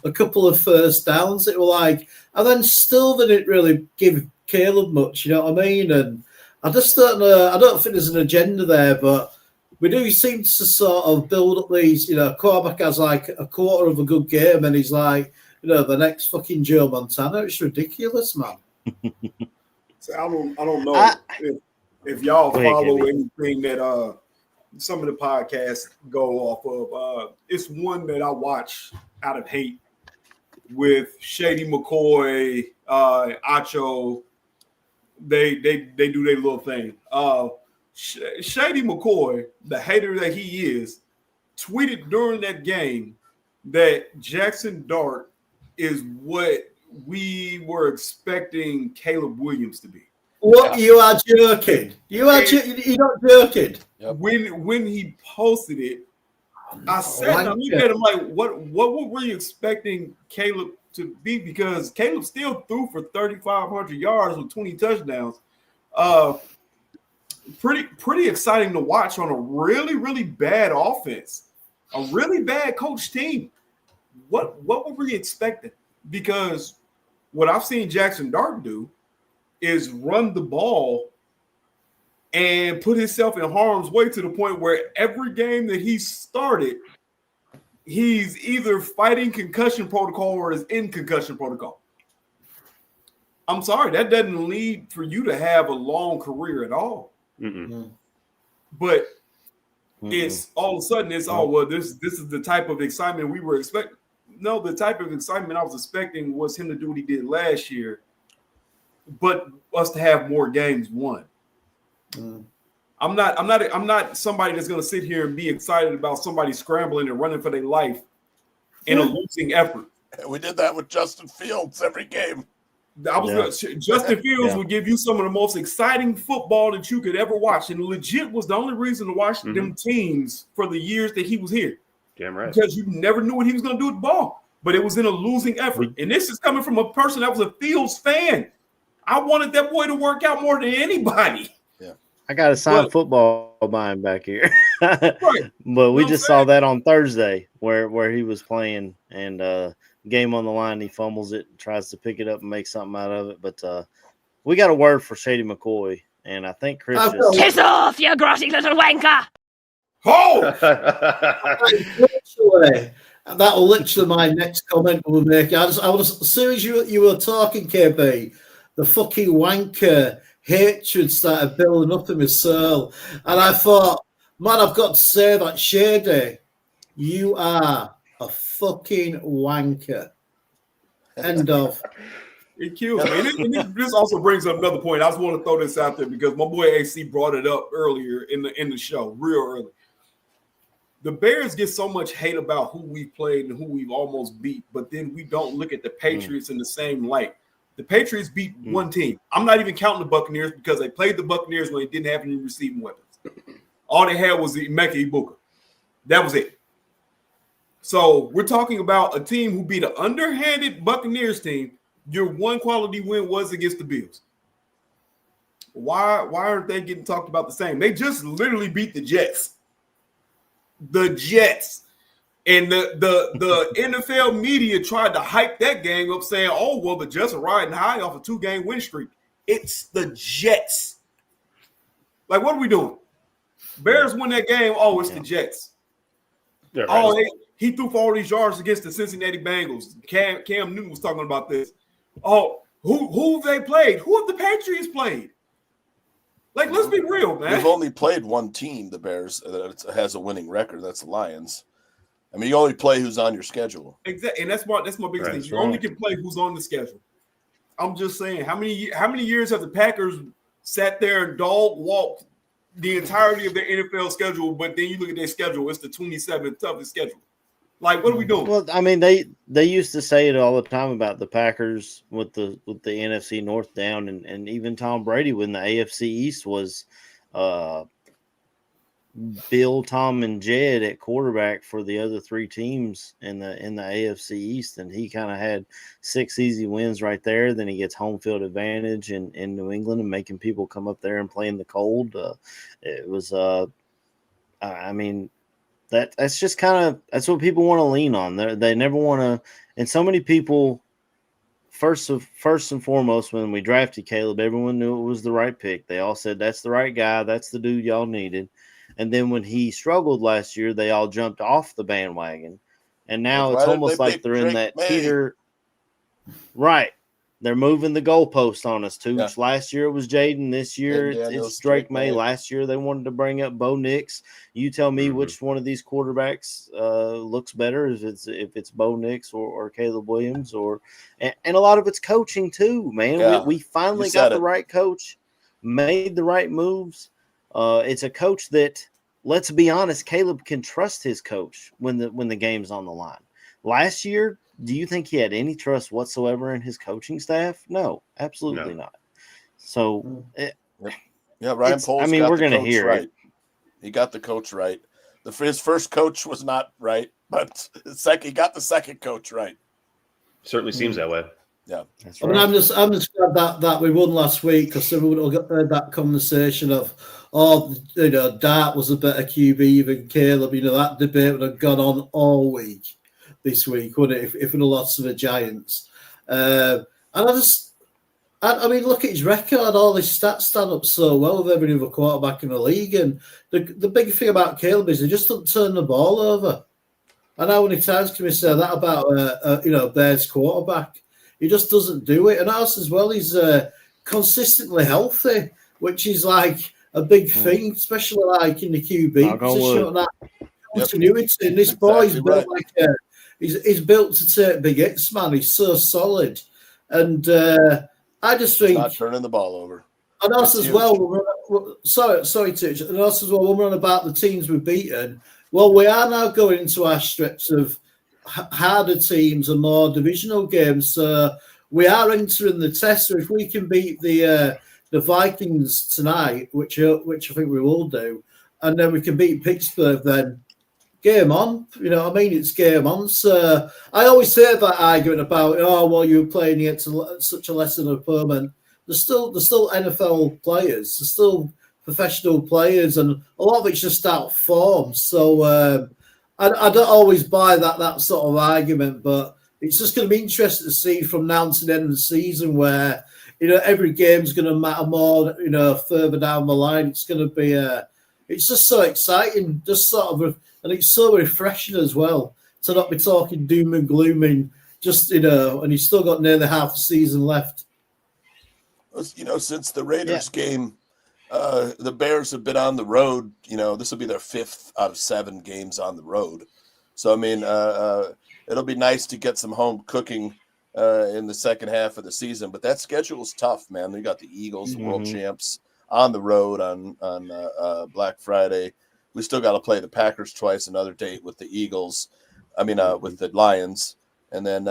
[SPEAKER 9] a couple of first downs. It was like, and then still they didn't really give Caleb much, you know what I mean? And I just don't know. I don't think there's an agenda there, but we do seem to sort of build up these, quarterback has like a quarter of a good game and he's like, the next fucking Joe Montana. It's ridiculous, man.
[SPEAKER 10] So I don't know if y'all follow anything that some of the podcasts go off of. It's one that I watch out of hate with Shady McCoy, Acho. They do their little thing. Shady McCoy, the hater that he is, tweeted during that game that Jackson Dart is what we were expecting Caleb Williams to be.
[SPEAKER 9] What? You are joking. You're not joking.
[SPEAKER 10] Yep. When he posted it, I said, I looked at him like, what were we expecting Caleb to be? Because Caleb still threw for 3,500 yards with 20 touchdowns. Pretty exciting to watch on a really, really bad offense, a really bad coach team. What were we expecting? Because what I've seen Jackson Dart do is run the ball and put himself in harm's way to the point where every game that he started, he's either fighting concussion protocol or is in concussion protocol. I'm sorry, that doesn't lead for you to have a long career at all. But it's all of a sudden this is the type of excitement we were expecting. No, the type of excitement I was expecting was him to do what he did last year, but us to have more games won. I'm not somebody that's going to sit here and be excited about somebody scrambling and running for their life in a losing effort.
[SPEAKER 8] We did that with Justin Fields every game.
[SPEAKER 10] Justin Fields would give you some of the most exciting football that you could ever watch, and legit was the only reason to watch them teams for the years that he was here.
[SPEAKER 11] Damn right.
[SPEAKER 10] Because you never knew what he was going to do with the ball, but it was in a losing effort. And this is coming from a person that was a Fields fan. I wanted that boy to work out more than anybody.
[SPEAKER 7] Yeah, I got a signed football by him back here.
[SPEAKER 10] Right.
[SPEAKER 7] But we just saw that on Thursday where he was playing and game on the line, he fumbles it, tries to pick it up and make something out of it. But we got a word for Shady McCoy, and I think Chris just...
[SPEAKER 13] Piss off, you grotty little wanker!
[SPEAKER 10] Oh!
[SPEAKER 9] That'll literally my next comment we'll make. As soon as you were talking, KB, the fucking wanker hatred started building up in my soul. And I thought, man, I've got to say that, Shady, you are a fucking wanker. End of.
[SPEAKER 10] It kills me. And this also brings up another point. I just want to throw this out there because my boy AC brought it up earlier in the show, real early. The Bears get so much hate about who we've played and who we've almost beat, but then we don't look at the Patriots in the same light. The Patriots beat one team. I'm not even counting the Buccaneers because they played the Buccaneers when they didn't have any receiving weapons. All they had was the Emeka Ibuka. That was it. So we're talking about a team who beat an underhanded Buccaneers team. Your one quality win was against the Bills. Why aren't they getting talked about the same? They just literally beat the Jets. The Jets. And the NFL media tried to hype that game up saying, oh, well, the Jets are riding high off a 2-game win streak. It's the Jets. Like, what are we doing? Bears win that game. Oh, it's the Jets.
[SPEAKER 11] Yeah, right.
[SPEAKER 10] Oh, he threw for all these yards against the Cincinnati Bengals. Cam Newton was talking about this. Oh, who have they played? Who have the Patriots played? Like, let's be real, man.
[SPEAKER 8] We've only played one team, the Bears, that has a winning record. That's the Lions. I mean, you only play who's on your schedule.
[SPEAKER 10] Exactly, and that's my biggest thing. You only can play who's on the schedule. I'm just saying, how many years have the Packers sat there and dog walked the entirety of their NFL schedule, but then you look at their schedule, it's the 27th toughest schedule. Like, what are we doing?
[SPEAKER 7] Well, I mean, they used to say it all the time about the Packers with the NFC North down, and even Tom Brady when the AFC East was Bill, Tom, and Jed at quarterback for the other three teams in the AFC East, and he kind of had 6 easy wins right there. Then he gets home field advantage in New England and making people come up there and play in the cold. It was, I mean, that's just kind of that's what people want to lean on. They never want to, and so many people. First and foremost, when we drafted Caleb, everyone knew it was the right pick. They all said that's the right guy, that's the dude y'all needed. And then when he struggled last year, they all jumped off the bandwagon. And now it's almost like they're in that teeter. Right. They're moving the goalpost on us, too. Yeah. Last year it was Jaden. This year it's Drake May. Last year they wanted to bring up Bo Nix. You tell me which one of these quarterbacks looks better, if it's Bo Nix or Caleb Williams, and a lot of it's coaching too, man. Yeah. We finally got the right coach, made the right moves. It's a coach that, let's be honest, Caleb can trust his coach when the game's on the line. Last year, do you think he had any trust whatsoever in his coaching staff? No, absolutely not. So,
[SPEAKER 8] Ryan Poles.
[SPEAKER 7] I mean, we're going to hear
[SPEAKER 8] right.
[SPEAKER 7] it.
[SPEAKER 8] He got the coach right. His first coach was not right, but he got the second coach right.
[SPEAKER 11] Certainly seems that way.
[SPEAKER 8] Yeah,
[SPEAKER 9] that's right. I mean, I'm just glad that we won last week, because everyone would have heard that conversation of, Dart was a better QB than Caleb. That debate would have gone on all week this week, wouldn't it? If it had lost to the Giants. And I mean, look at his record. All his stats stand up so well with every other quarterback in the league. And the big thing about Caleb is he just doesn't turn the ball over. And how many times can we say that about a Bears quarterback? He just doesn't do it. And also as well, he's consistently healthy, which is like a big thing, especially like in the QB position. That continuity. And this boy's built like he's built to take big hits, man. He's so solid. And I just think
[SPEAKER 8] not turning the ball over.
[SPEAKER 9] And also as well, sorry, Titch. And also as well, when we're on about the teams we've beaten, well, we are now going into our stretch of harder teams and more divisional games. So we are entering the test. So if we can beat the Vikings tonight, which I think we will do, and then we can beat Pittsburgh, then game on. It's game on. So I always say that argument about, you're playing against such a lesser opponent. They're still NFL players. They're still professional players, and a lot of it's just out of form. So I don't always buy that sort of argument, but it's just going to be interesting to see from now to the end of the season where, every game's going to matter more, further down the line. It's going to be it's just so exciting, just sort of, and it's so refreshing as well to not be talking doom and gloom, and he's still got nearly half the season left.
[SPEAKER 8] Since the Raiders game, the Bears have been on the road. This will be their 5th out of 7 games on the road. So, I mean, it'll be nice to get some home cooking in the second half of the season. But that schedule is tough, man. We got the Eagles, world champs, on the road on Black Friday. We still got to play the Packers twice, another date with the Eagles. With the Lions. And then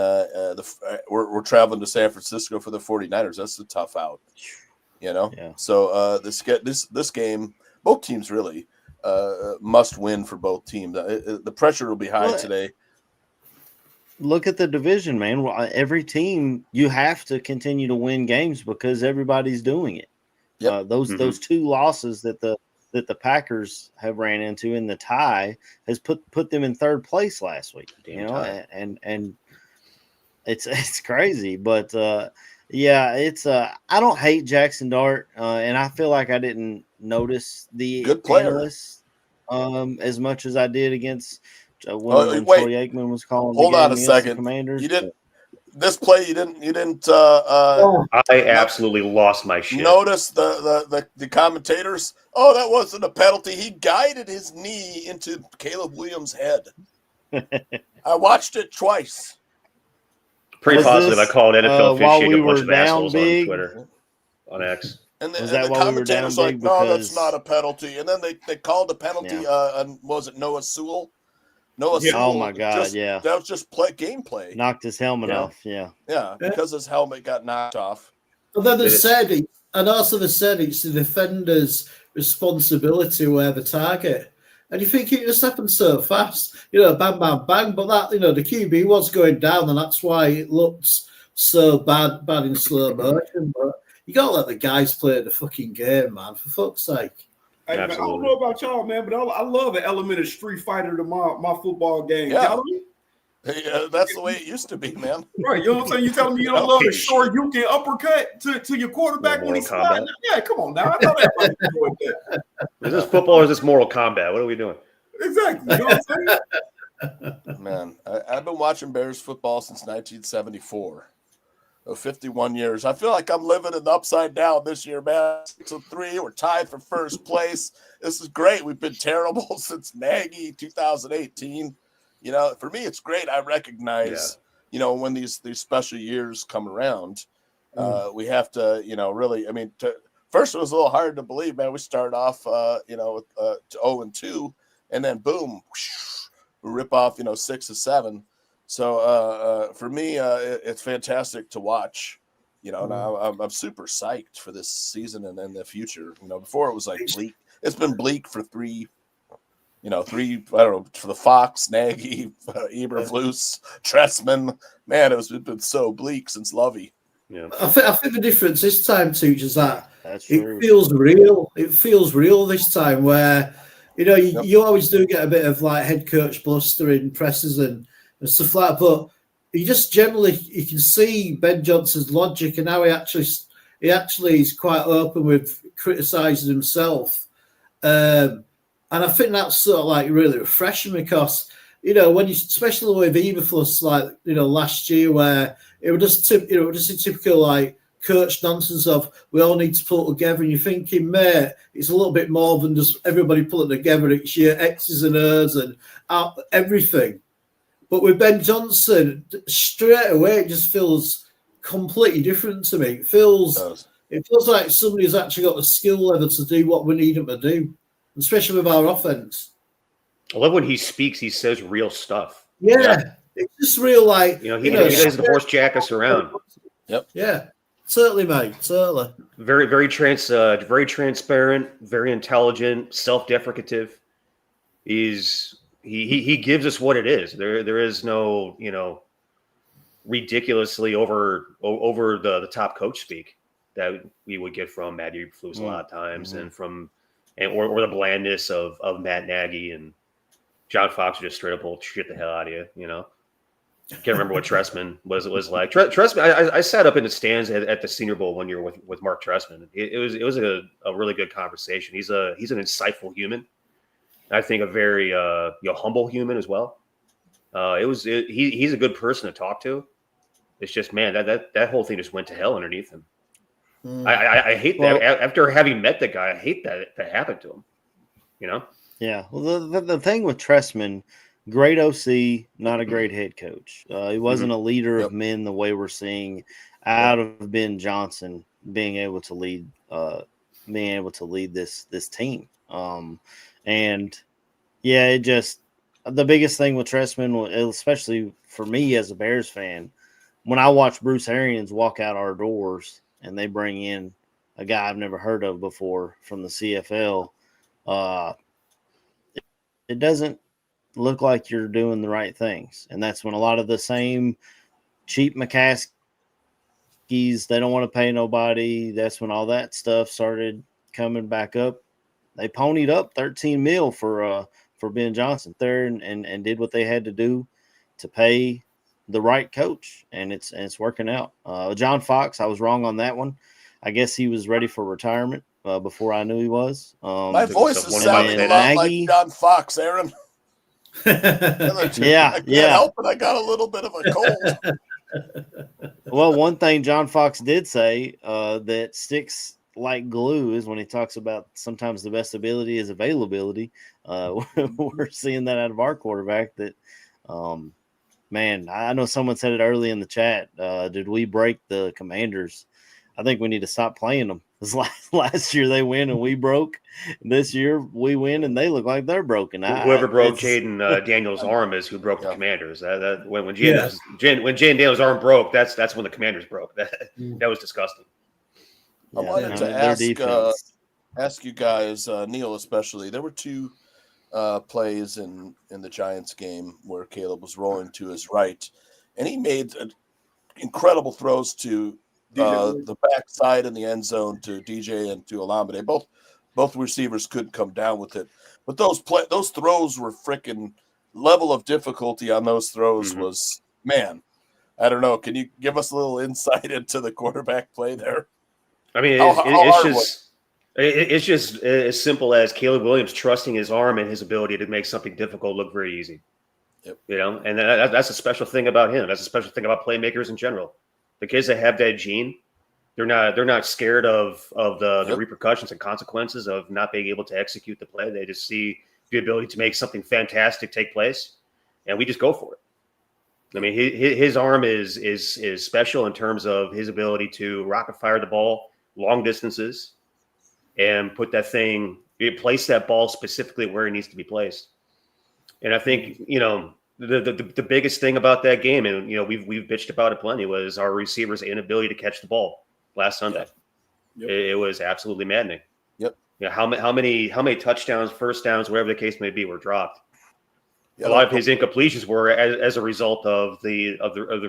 [SPEAKER 8] we're traveling to San Francisco for the 49ers. That's a tough out, Yeah. So this game, both teams really must win for both teams. The pressure will be high today.
[SPEAKER 7] Look at the division, man. Every team, you have to continue to win games because everybody's doing it. Yep. Those 2 losses that the Packers have ran into in the tie has put them in 3rd place last week. And it's crazy, but it's I don't hate Jackson Dart, and I feel like I didn't notice the
[SPEAKER 8] good player
[SPEAKER 7] analysts, as much as I did against when Troy Aikman was calling.
[SPEAKER 8] Hold on a second,
[SPEAKER 7] Commanders.
[SPEAKER 8] You didn't this play. You didn't.
[SPEAKER 11] I absolutely lost my shit.
[SPEAKER 8] Notice the commentators. Oh, that wasn't a penalty. He guided his knee into Caleb Williams' head. I watched it twice.
[SPEAKER 11] Pretty positive. I called NFL officiating a bunch of assholes on Twitter, on X.
[SPEAKER 8] And
[SPEAKER 7] Was
[SPEAKER 8] the
[SPEAKER 7] that why we were down
[SPEAKER 8] commentator's like,
[SPEAKER 7] big?
[SPEAKER 8] no, that's
[SPEAKER 7] Because
[SPEAKER 8] not a penalty. And then they called the penalty on, was it Noah Sewell? Noah Sewell.
[SPEAKER 7] Oh my God,
[SPEAKER 8] that was just gameplay.
[SPEAKER 7] Knocked his helmet off. Yeah,
[SPEAKER 8] because his helmet got knocked off.
[SPEAKER 9] But then they said it's the defender's responsibility where the target. And you think it just happened so fast, bang, bang, bang. But that, the QB was going down, and that's why it looked so bad in slow motion. But you got to let the guys play the fucking game, man, for fuck's sake.
[SPEAKER 10] Hey, man, I don't know about y'all, man, but I love an element of Street Fighter to my football game.
[SPEAKER 8] Yeah.
[SPEAKER 10] Y'all know me?
[SPEAKER 8] Yeah, that's the way it used to be, man.
[SPEAKER 10] Right, you know what I'm saying? You telling me you don't love a short you can uppercut to your quarterback when he's sliding? Yeah, come on now. I thought everybody enjoyed that.
[SPEAKER 11] Is this football or is this Mortal Kombat? What are we doing?
[SPEAKER 10] Exactly. You know what I'm saying?
[SPEAKER 8] Man, I've been watching Bears football since 1974. 51 years. I feel like I'm living in the upside down this year, man. 6-3, we're tied for first place. This is great. We've been terrible since Nagy 2018. For me, it's great. I recognize, when these special years come around, we have to, really. I mean, first it was a little hard to believe, man. We started off, with 0-2, and then boom, we rip off, 6-7. So for me, it's fantastic to watch. And I'm super psyched for this season and then the future. Before it was like bleak. It's been bleak for three. I don't know, for the Fox, Nagy, Eberflus, Tressman. Man, it's been so bleak since Lovey.
[SPEAKER 9] Yeah, I think the difference this time, Tooch, is that
[SPEAKER 7] true.
[SPEAKER 9] It feels real. It feels real this time where, you always do get a bit of like head coach bluster in presses and stuff like that, but you just generally, you can see Ben Johnson's logic and how he actually is quite open with criticising himself. And I think that's sort of like really refreshing because, when you, especially with Eberflus, like, last year where it was just a typical like coach nonsense of we all need to pull together, and you're thinking, mate, it's a little bit more than just everybody pulling together each year, X's and O's and everything. But with Ben Johnson, straight away, it just feels completely different to me. It feels like somebody's actually got the skill level to do what we need him to do, especially with our offense.
[SPEAKER 11] I love when he speaks, he says real stuff.
[SPEAKER 9] Yeah. It's just real, like,
[SPEAKER 11] he doesn't horse jack us around.
[SPEAKER 8] Yep.
[SPEAKER 9] Yeah. Totally, mate. Totally.
[SPEAKER 11] Very, very transparent, very intelligent, self-deprecative. He gives us what it is. There is no, ridiculously over the top coach speak that we would get from Matt Eberflus a lot of times, and or the blandness of Matt Nagy and John Fox would just straight up will shit the hell out of you. Can't remember what Tressman was like. Tressman, I sat up in the stands at the Senior Bowl one year with Mark Tressman. It was a really good conversation. He's an insightful human. I think a very humble human as well. He's a good person to talk to. It's just, man, that whole thing just went to hell underneath him. I hate that. After having met the guy, I hate that happened to him.
[SPEAKER 7] Yeah. Well, the thing with Tressman, great OC, not a great head coach. He wasn't a leader of men the way we're seeing out of Ben Johnson being able to lead this team. And yeah, it just, the biggest thing with Tressman, especially for me as a Bears fan, when I watch Bruce Arians walk out our doors and they bring in a guy I've never heard of before from the CFL, it doesn't look like you're doing the right things. And that's when a lot of the same cheap McCaskies, they don't want to pay nobody. That's when all that stuff started coming back up. They ponied up $13 million for Ben Johnson there and did what they had to do to pay the right coach, and it's working out. John Fox, I was wrong on that one. I guess he was ready for retirement before I knew he was.
[SPEAKER 8] My voice is sounding a lot like John Fox, Aaron. I can't help it. I got a little bit of a cold.
[SPEAKER 7] Well, one thing John Fox did say that sticks like glue is when he talks about sometimes the best ability is availability. We're seeing that out of our quarterback. That, man, I know someone said it early in the chat. Did we break the Commanders? I think we need to stop playing them. 'Cause last year they win and we broke. This year we win and they look like they're broken.
[SPEAKER 11] Whoever broke Jaden Daniels' arm is who broke the Commanders. When Jaden Daniels' arm broke, that's when the Commanders broke. That was disgusting.
[SPEAKER 8] I wanted to ask you guys, Neil especially. There were two plays in the Giants game where Caleb was rolling to his right, and he made incredible throws to the backside in the end zone to DJ and to Olamide. Both receivers couldn't come down with it, but those throws were freaking level of difficulty on those throws was, man, I don't know. Can you give us a little insight into the quarterback play there?
[SPEAKER 11] I mean, it's just as simple as Caleb Williams trusting his arm and his ability to make something difficult look very easy.
[SPEAKER 8] Yep.
[SPEAKER 11] You know, and that's a special thing about him. That's a special thing about playmakers in general. The kids that have that gene, they're not scared of the repercussions and consequences of not being able to execute the play. They just see the ability to make something fantastic take place, and we just go for it. I mean, his arm is special in terms of his ability to rocket fire the ball long distances and place that ball specifically where it needs to be placed. And I think, you know, the biggest thing about that game, and, you know, we've bitched about it plenty, was our receivers' inability to catch the ball last Sunday.
[SPEAKER 10] Yep.
[SPEAKER 11] It was absolutely maddening.
[SPEAKER 8] Yep.
[SPEAKER 11] You know, how many touchdowns, first downs, whatever the case may be, were dropped.
[SPEAKER 8] Yeah,
[SPEAKER 11] a lot of his incompletions were as a result of the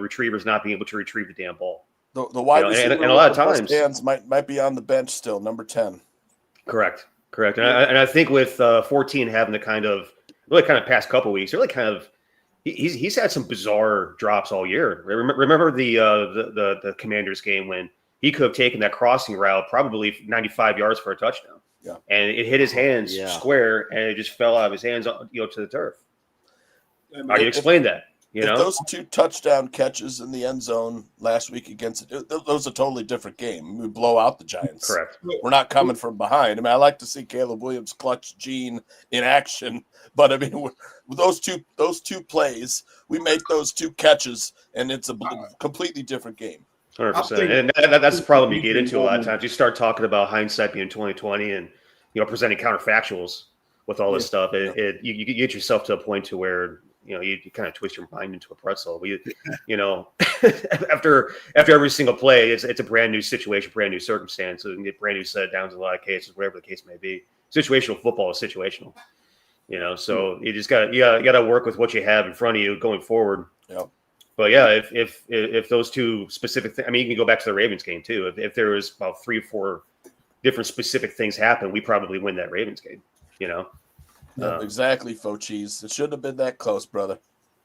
[SPEAKER 11] retrievers not being able to retrieve the damn ball.
[SPEAKER 8] The wide receiver
[SPEAKER 11] and a lot of times
[SPEAKER 8] hands might be on the bench still, number 10.
[SPEAKER 11] Correct. And I think with 14 having the really past couple weeks, really kind of he's had some bizarre drops all year. Remember the Commanders game when he could have taken that crossing route probably 95 yards for a touchdown.
[SPEAKER 8] Yeah.
[SPEAKER 11] And it hit his hands square and it just fell out of his hands, you know, to the turf. How do you explain that? You know,
[SPEAKER 8] those two touchdown catches in the end zone last week against that was a totally different game. We blow out the Giants.
[SPEAKER 11] Correct.
[SPEAKER 8] We're not coming from behind. I mean, I like to see Caleb Williams clutch gene in action, but I mean, with those two plays, we make those two catches, and it's a completely different game.
[SPEAKER 11] 100%. And that's the problem you get into a lot of times. You start talking about hindsight being 20/20, and you know, presenting counterfactuals with all this stuff. You get yourself to a point to where, you know, you kind of twist your mind into a pretzel. You know, after every single play, it's a brand new situation, brand new circumstance, and brand new set downs in a lot of cases, whatever the case may be. Situational football is situational, you know. So you just got to work with what you have in front of you going forward.
[SPEAKER 8] Yeah.
[SPEAKER 11] But yeah, if those two specific things, I mean, you can go back to the Ravens game too. If there was about 3 or 4 different specific things happen, we probably win that Ravens game. You know.
[SPEAKER 8] Exactly, faux cheese. It shouldn't have been that close, brother.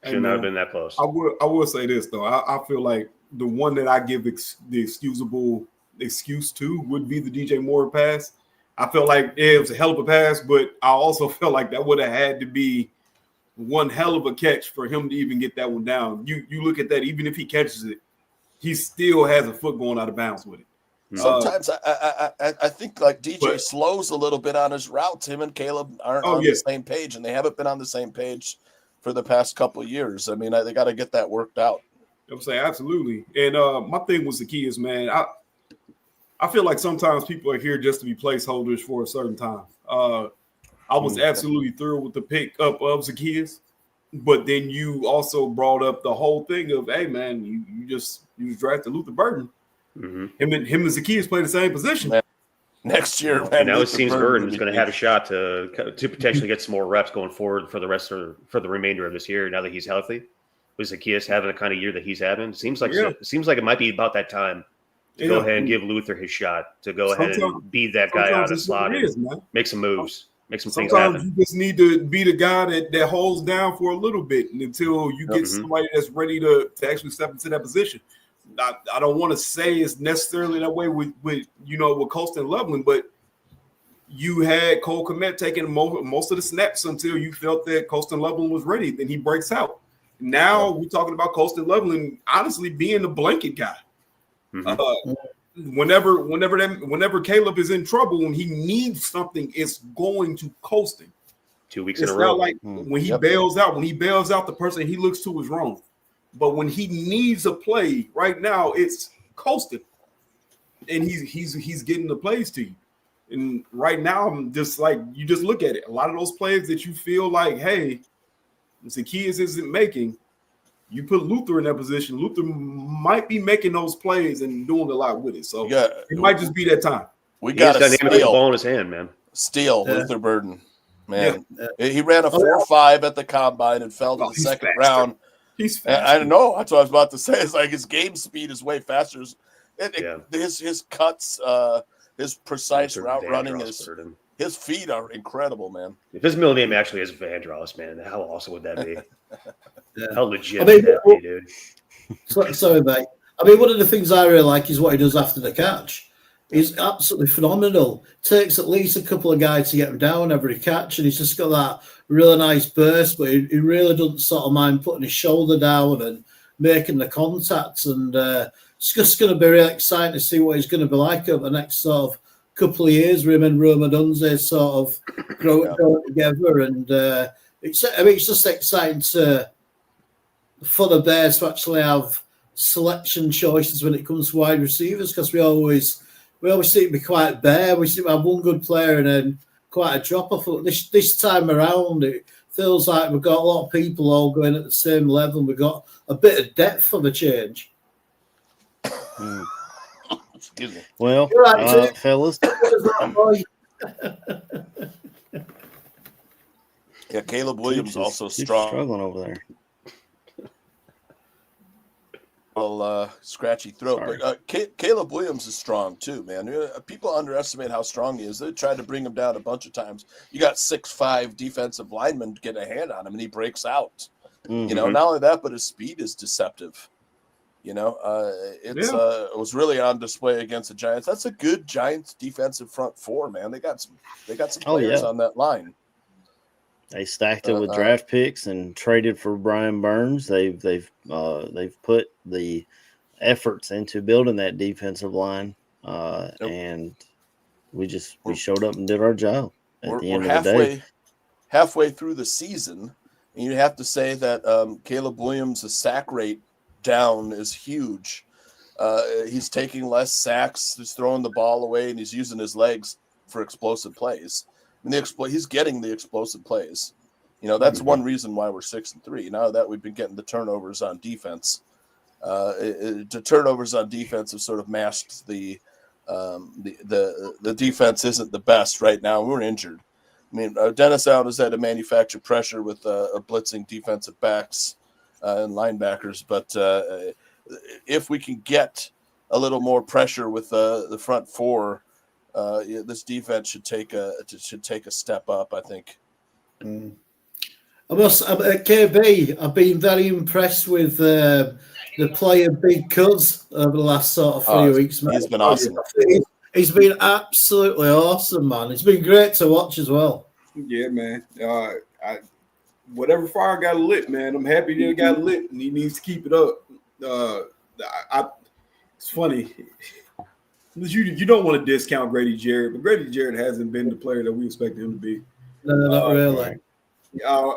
[SPEAKER 11] Should not have been that close.
[SPEAKER 10] I will say this though. I feel like the one that I give the excusable excuse to would be the DJ Moore pass. I felt like it was a hell of a pass, but I also felt like that would have had to be one hell of a catch for him to even get that one down. You look at that, even if he catches it, he still has a foot going out of bounds with it.
[SPEAKER 8] Sometimes I think like DJ slows a little bit on his routes. Him and Caleb aren't on the same page, and they haven't been on the same page for the past couple of years. I mean, they got to get that worked out.
[SPEAKER 10] I'm saying absolutely. And my thing was the key is, man, I feel like sometimes people are here just to be placeholders for a certain time. I was absolutely thrilled with the pickup of Zacchaeus, but then you also brought up the whole thing of, hey man, you drafted Luther Burden.
[SPEAKER 11] Mm-hmm.
[SPEAKER 10] Him and Zacchaeus play the same position.
[SPEAKER 8] Man. Next year, man.
[SPEAKER 11] And now it seems Burden is going to have a shot to potentially get some more reps going forward for the remainder of this year. Now that he's healthy, with Zacchaeus having the kind of year that he's having, it seems like it might be about that time to go ahead and give Luther his shot to go ahead and be that guy out of the slot and make some moves, make some things happen.
[SPEAKER 10] Sometimes you just need to be the guy that holds down for a little bit until you get somebody that's ready to actually step into that position. I don't want to say it's necessarily that way with Colston and Loveland, but you had Cole Kmet taking most of the snaps until you felt that Colston Loveland was ready. Then he breaks out. Now we're talking about Colston Loveland honestly being the blanket guy. Whenever Caleb is in trouble, when he needs something, it's going to Colston.
[SPEAKER 11] 2 weeks in a row.
[SPEAKER 10] It's not like when he bails out. When he bails out, the person he looks to is wrong. But when he needs a play right now, it's Colston. and he's getting the plays to you. And right now, I'm just like, you just look at it. A lot of those plays that you feel like, hey, Zacchaeus isn't making, you put Luther in that position. Luther might be making those plays and doing a lot with it. So it might just be that time.
[SPEAKER 8] We got a
[SPEAKER 11] dynamic with the ball in his hand, man.
[SPEAKER 8] Luther Burden, man. Yeah. He ran a 4.5 at the combine and fell to the second round.
[SPEAKER 10] He's faster.
[SPEAKER 8] I know. That's what I was about to say. It's like his game speed is way faster. His cuts, his precise route running, his feet are incredible, man.
[SPEAKER 11] If his middle name actually is Vandross, man, how awesome would that be? How legit would that be, dude?
[SPEAKER 9] Sorry, mate. I mean, one of the things I really like is what he does after the catch. He's absolutely phenomenal. Takes at least a couple of guys to get him down every catch, and he's just got that really nice burst, but he really doesn't sort of mind putting his shoulder down and making the contacts. And it's just going to be really exciting to see what he's going to be like over the next sort of couple of years. Him and Roma Dunze sort of growing together, and it's just exciting for the Bears to actually have selection choices when it comes to wide receivers, because we always seem to be quite bare. We seem to have one good player and then quite a drop off. This time around, it feels like we've got a lot of people all going at the same level. We've got a bit of depth for the change.
[SPEAKER 7] Excuse me. Well, fellas.
[SPEAKER 8] Yeah, Caleb Williams also strong.
[SPEAKER 7] Struggling over there.
[SPEAKER 8] Well, scratchy throat. Sorry. But Caleb Williams is strong too, man. People underestimate how strong he is. They tried to bring him down a bunch of times. You got 6'5" defensive linemen to get a hand on him, and he breaks out.
[SPEAKER 7] Mm-hmm.
[SPEAKER 8] You know, not only that, but his speed is deceptive. You know, it was really on display against the Giants. That's a good Giants defensive front four, man. They got some players on that line.
[SPEAKER 7] They stacked it with draft picks and traded for Brian Burns. They've put the efforts into building that defensive line, and we showed up and did our job at the end of the day.
[SPEAKER 8] Halfway through the season, and you have to say that Caleb Williams' sack rate down is huge. He's taking less sacks, he's throwing the ball away, and he's using his legs for explosive plays. And he's getting the explosive plays. You know, that's one reason why we're 6-3. Now that we've been getting the turnovers on defense, the turnovers on defense have sort of masked the defense isn't the best right now. We're injured. I mean, Dennis Allen has had to manufacture pressure with blitzing defensive backs and linebackers, but if we can get a little more pressure with the front four, this defense should take a step up, I think.
[SPEAKER 9] KB, I've been very impressed with the player Big Cuz over the last sort of 3 weeks. Man.
[SPEAKER 8] He's been awesome.
[SPEAKER 9] He's been absolutely awesome, man. It's been great to watch as well.
[SPEAKER 10] Yeah, man. Whatever fire got lit, man. I'm happy that it got lit, and he needs to keep it up. It's funny. You don't want to discount Grady Jarrett, but Grady Jarrett hasn't been the player that we expected him to be.
[SPEAKER 9] No, not really.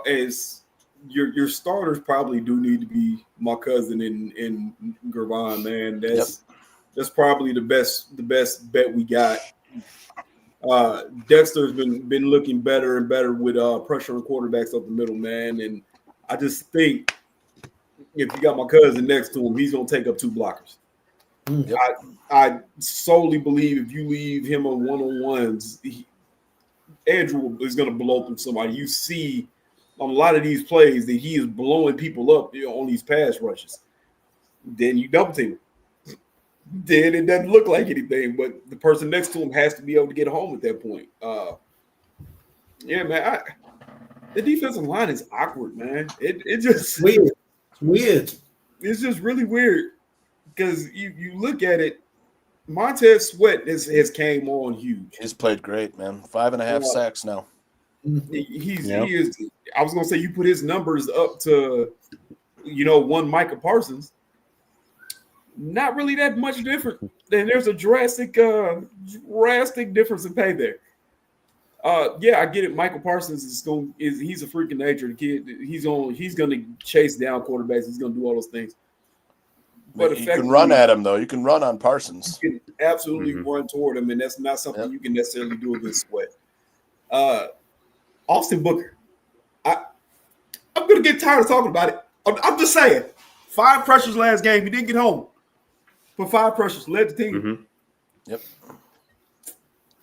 [SPEAKER 10] As your starters probably do need to be my cousin in Gervon, man. That's probably the best bet we got. Dexter's been looking better and better with pressuring quarterbacks up the middle, man. And I just think if you got my cousin next to him, he's gonna take up two blockers. Yep. I solely believe if you leave him on one-on-ones, Andrew is going to blow through somebody. You see on a lot of these plays that he is blowing people up on these pass rushes. Then you double team him. Then it doesn't look like anything, but the person next to him has to be able to get home at that point. Yeah, man. The defensive line is awkward, man. It just
[SPEAKER 9] weird. It's weird.
[SPEAKER 10] It's just really weird. Because you look at it, Montez Sweat has came on huge.
[SPEAKER 8] He's played great, man. 5.5 sacks now.
[SPEAKER 10] He is. I was gonna say you put his numbers up to, one Micah Parsons. Not really that much different. Then there's a drastic difference in pay there. I get it. Michael Parsons he's a freaking nature. The kid, he's gonna chase down quarterbacks. He's gonna do all those things. But
[SPEAKER 8] you can run at him, though. You can run on Parsons.
[SPEAKER 10] You can absolutely run toward him, and that's not something you can necessarily do against Sweat. Austin Booker. I'm going to get tired of talking about it. I'm just saying. 5 pressures last game. He didn't get home. But 5 pressures led the team.
[SPEAKER 8] Yep.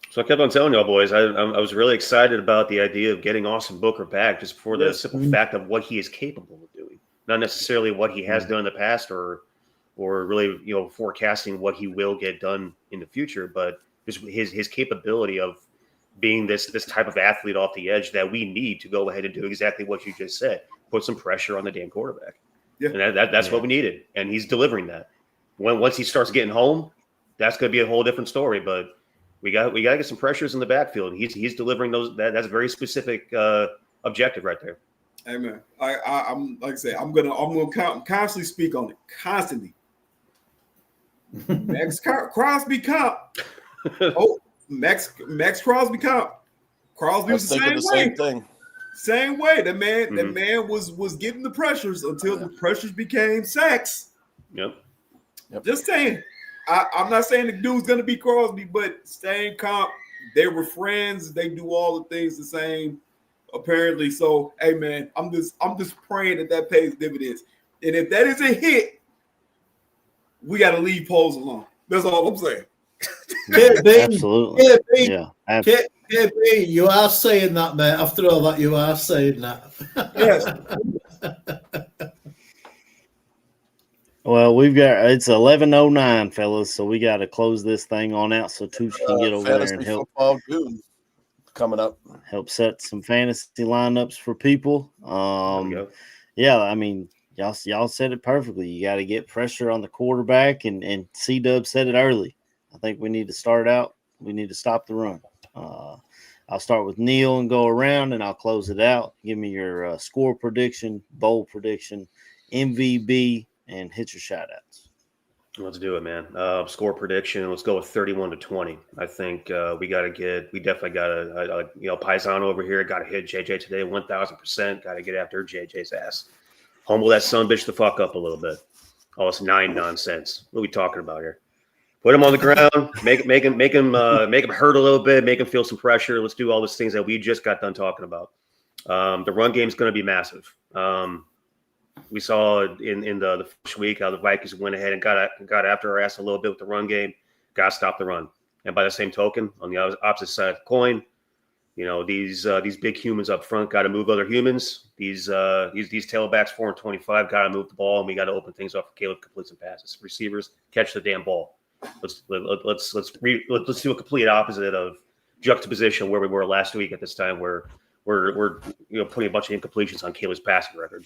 [SPEAKER 11] So I kept on telling y'all boys, I was really excited about the idea of getting Austin Booker back just for the simple fact of what he is capable of doing. Not necessarily what he has done in the past or really, forecasting what he will get done in the future, but just his capability of being this type of athlete off the edge that we need to go ahead and do exactly what you just said, put some pressure on the damn quarterback.
[SPEAKER 10] Yeah.
[SPEAKER 11] And that's what we needed, and he's delivering that. Once he starts getting home, that's going to be a whole different story. But we got to get some pressures in the backfield. He's delivering those. That's a very specific objective right there.
[SPEAKER 10] Hey man, I'm like I say, I'm gonna constantly speak on it constantly. Max Crosby comp. Max Crosby comp. Crosby was the same way. Same way. That man was getting the pressures until the pressures became sacks.
[SPEAKER 11] Yep.
[SPEAKER 10] Just saying. I'm not saying the dude's gonna be Crosby, but same comp. They were friends. They do all the things the same, apparently. So, hey man, I'm just praying that pays dividends. And if that is a hit, we got to leave Poles alone. That's all I'm saying.
[SPEAKER 7] Absolutely.
[SPEAKER 9] KB, you are saying that, mate. After all that, you are saying that.
[SPEAKER 10] Yes.
[SPEAKER 7] Well, it's 11:09, fellas, so we got to close this thing on out so Tooch can get over there and help.
[SPEAKER 8] Football Goon coming up.
[SPEAKER 7] Help set some fantasy lineups for people. Yeah, I mean, y'all said it perfectly. You got to get pressure on the quarterback, and C-Dub said it early. I think we need to start out. We need to stop the run. I'll start with Neil and go around, and I'll close it out. Give me your score prediction, bowl prediction, MVB, and hit your shout-outs.
[SPEAKER 11] Let's do it, man. Score prediction. Let's go with 31-20. I think we definitely got to, Paisano over here got to hit JJ today 1,000%. Got to get after JJ's ass. Humble that son bitch the fuck up a little bit. All this 9 nonsense. What are we talking about here? Put him on the ground. Make him hurt a little bit. Make him feel some pressure. Let's do all those things that we just got done talking about. The run game is going to be massive. We saw in the first week how the Vikings went ahead and got after our ass a little bit with the run game. Got to stop the run. And by the same token, on the opposite side of the coin, these big humans up front got to move other humans. These tailbacks 4 and 25 got to move the ball, and we got to open things up for Caleb to complete some passes. Receivers catch the damn ball. Let's do a complete opposite of juxtaposition where we were last week at this time, where we're putting a bunch of incompletions on Caleb's passing record.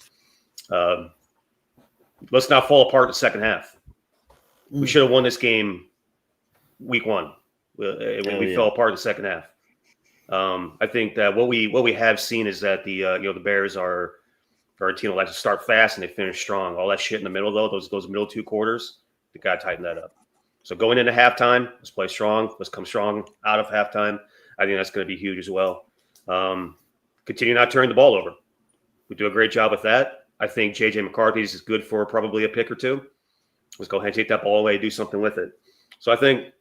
[SPEAKER 11] Let's not fall apart in the second half. We should have won this game week 1 when we fell apart in the second half. I think that what we have seen is that the Bears are a team that likes to start fast and they finish strong. All that shit in the middle, though, those middle 2 quarters, they got to tighten that up. So going into halftime, let's play strong. Let's come strong out of halftime. I think that's going to be huge as well. Continue not turning the ball over. We do a great job with that. I think J.J. McCarthy's is good for probably a pick or 2. Let's go ahead and take that ball away, do something with it. So I think,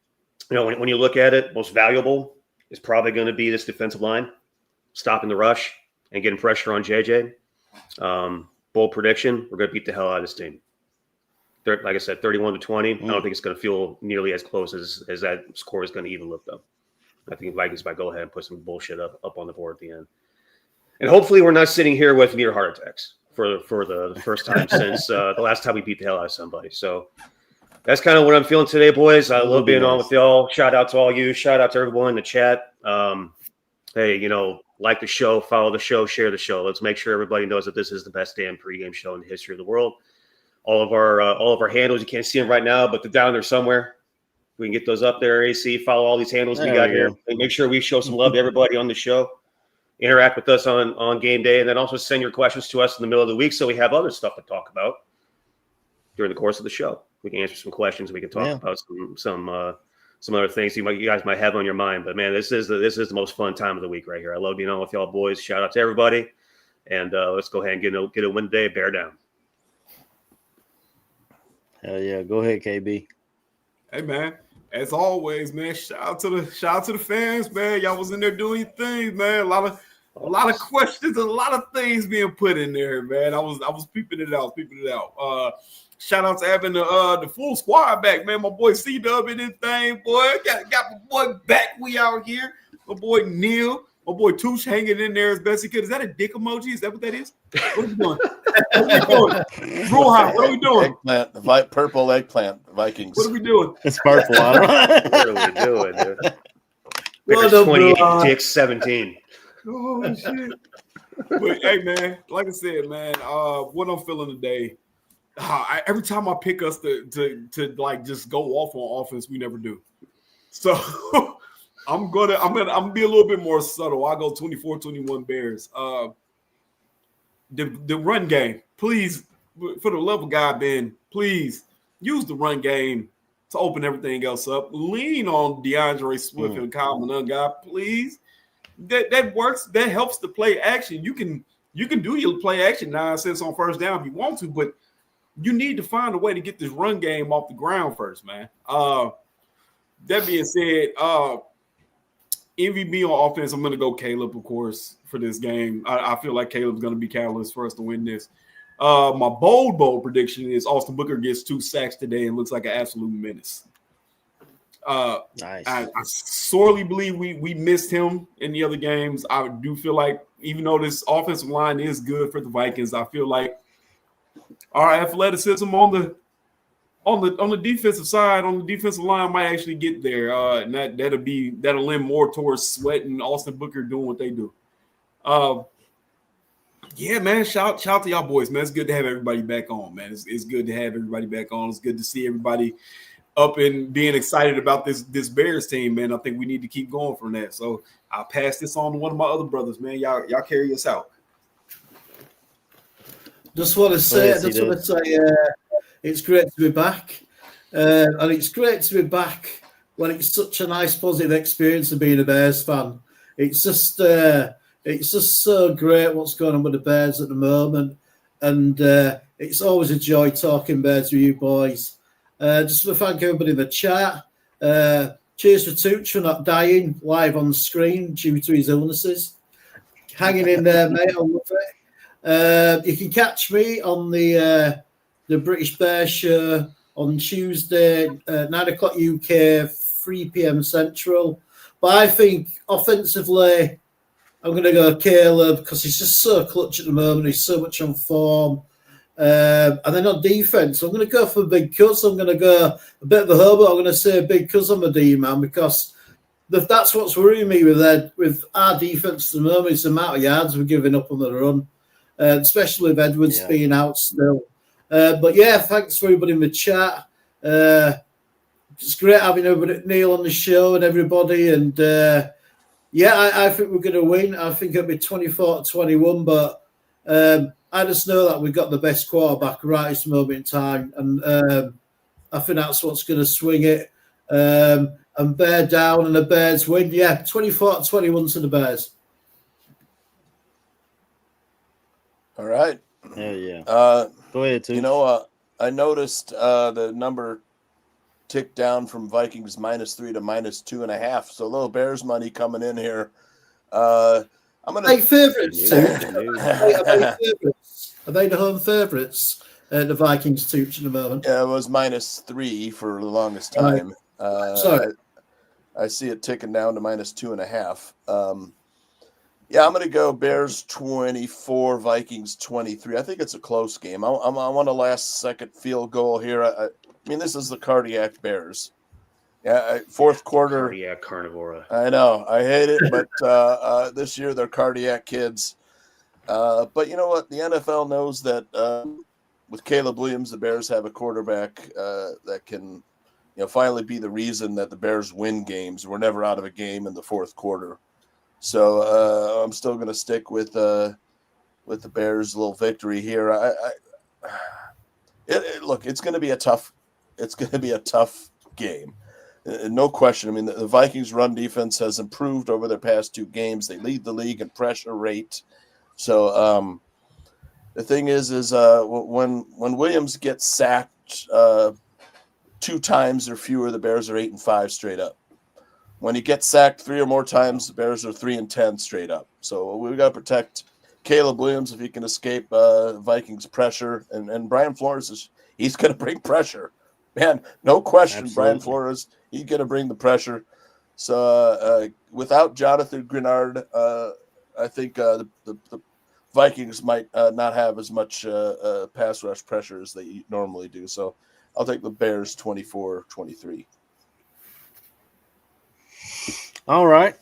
[SPEAKER 11] when you look at it, most valuable is probably going to be this defensive line, stopping the rush and getting pressure on J.J. Bold prediction, we're going to beat the hell out of this team. Like I said, 31-20. I don't think it's going to feel nearly as close as that score is going to even look, though. I think Vikings might go ahead and put some bullshit up on the board at the end. And hopefully we're not sitting here with near heart attacks for the first time since the last time we beat the hell out of somebody. So that's kind of what I'm feeling today, boys. I love being on with y'all. Shout out to all you. Shout out to everyone in the chat. Hey, like the show, follow the show, share the show. Let's make sure everybody knows that this is the best damn pregame show in the history of the world. All of our handles, you can't see them right now, but they're down there somewhere. We can get those up there. AC, follow all these handles we got here. And make sure we show some love to everybody on the show. Interact with us on game day, and then also send your questions to us in the middle of the week so we have other stuff to talk about during the course of the show. We can answer some questions. We can talk about some other things you guys might have on your mind. But man, this is the most fun time of the week right here. I love being on with y'all boys. Shout out to everybody, and let's go ahead and get a win today. Bear down.
[SPEAKER 7] Hell yeah. Go ahead, KB.
[SPEAKER 10] Hey, man. As always, man, shout out to the fans, man. Y'all was in there doing your things, man. A lot of questions and a lot of things being put in there, man. I was peeping it out. Shout out to having the full squad back, man. My boy C-Dub in his thing, boy. Got my boy back. We out here. My boy Neil. My boy Touche hanging in there as best he could. Is that a dick emoji? Is that what that is? What are we doing? What are we doing?
[SPEAKER 8] Eggplant, the purple eggplant, Vikings.
[SPEAKER 10] What are we doing?
[SPEAKER 7] It's purple. I don't know.
[SPEAKER 11] What are we doing, dude?
[SPEAKER 10] What
[SPEAKER 11] Vickers
[SPEAKER 10] up,
[SPEAKER 11] 28,
[SPEAKER 10] bro?
[SPEAKER 11] Dick 17.
[SPEAKER 10] Oh, shit. But, hey, man, like I said, man, what I'm feeling today, every time I pick us to like just go off on offense, we never do. So I'm gonna be a little bit more subtle. I go 24-21 Bears. The run game, please, for the love of God, Ben, please use the run game to open everything else up. Lean on DeAndre Swift and Kyle Monunga, please. That works. That helps the play action. You can do your play action nonsense on first down if you want to, but you need to find a way to get this run game off the ground first, man. That being said, MVP on offense, I'm going to go Caleb, of course, for this game. I feel like Caleb's going to be catalyst for us to win this. My bold prediction is Austin Booker gets 2 sacks today and looks like an absolute menace.
[SPEAKER 7] Nice.
[SPEAKER 10] I sorely believe we missed him in the other games. I do feel like even though this offensive line is good for the Vikings, I feel like our athleticism on the defensive side, on the defensive line, might actually get there. And that'll lend more towards Sweat and Austin Booker doing what they do. Yeah, man. Shout to y'all boys, man. It's good to have everybody back on, man. It's good to have everybody back on. It's good to see everybody up and being excited about this Bears team, man. I think we need to keep going from that. So I'll pass this on to one of my other brothers, man. Y'all carry us out.
[SPEAKER 9] Just want to say, it's great to be back. And it's great to be back when it's such a nice, positive experience of being a Bears fan. It's just so great what's going on with the Bears at the moment. And it's always a joy talking Bears with you boys. Just want to thank everybody in the chat. Cheers for Tooch for not dying live on the screen due to his illnesses. Hanging in there, mate. I love it. You can catch me on the British Bear Show on Tuesday, 9 o'clock UK, 3 p.m. Central. But I think offensively, I'm going to go Caleb because he's just so clutch at the moment. He's so much on form. And then on defense, I'm going to go for Big Cuz. I'm going to go a bit of a hobo. I'm going to say Big Cuz on the D-man because that's what's worrying me with our defense at the moment is the amount of yards we're giving up on the run, especially with Edwards being out still. But yeah, thanks for everybody in the chat. It's great having everybody, Neil on the show and everybody. And I think we're going to win. I think it'll be 24-21, but I just know that we've got the best quarterback right at this moment in time. And I think that's what's going to swing it. And bear down and the Bears win. Yeah, 24-21 to the Bears.
[SPEAKER 8] All right.
[SPEAKER 7] Hell yeah.
[SPEAKER 8] Go ahead, Tooch. I noticed the number ticked down from Vikings -3 to -2.5. So a little Bears money coming in here. I'm going to
[SPEAKER 9] take favorites. Are they the home favorites? The Vikings Tooch at the moment.
[SPEAKER 8] Yeah, it was -3 for the longest time.
[SPEAKER 9] Sorry.
[SPEAKER 8] I see it ticking down to -2.5. Yeah, I'm going to go Bears 24, Vikings 23. I think it's a close game. I want a last-second field goal here. I mean, this is the cardiac Bears. Yeah, fourth quarter.
[SPEAKER 11] Cardiac carnivora.
[SPEAKER 8] I know. I hate it, but this year they're cardiac kids. But you know what? The NFL knows that with Caleb Williams, the Bears have a quarterback that can finally be the reason that the Bears win games. We're never out of a game in the fourth quarter. So I'm still going to stick with the Bears' little victory here. Look, it's going to be a tough. It's going to be a tough game, no question. I mean, the Vikings' run defense has improved over their past 2 games. They lead the league in pressure rate. So The thing is when Williams gets sacked 2 times or fewer, the Bears are 8-5 straight up. When he gets sacked 3 or more times, the Bears are 3-10 straight up. So we got to protect Caleb Williams if he can escape Vikings pressure, and Brian Flores he's going to bring pressure, man. No question,
[SPEAKER 11] Absolutely.
[SPEAKER 8] Brian Flores, he's going to bring the pressure. So without Jonathan Grenard, I think the Vikings might not have as much pass rush pressure as they normally do. So I'll take the Bears 24-23.
[SPEAKER 7] All right.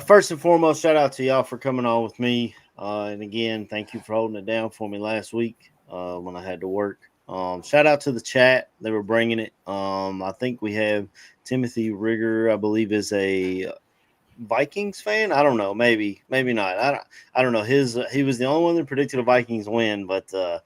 [SPEAKER 7] First and foremost, shout out to y'all for coming on with me. And again, thank you for holding it down for me last week when I had to work. Shout out to the chat. They were bringing it. I think we have Timothy Rigger, I believe, is a Vikings fan. I don't know. Maybe not. I don't know. He was the only one that predicted a Vikings win. But, so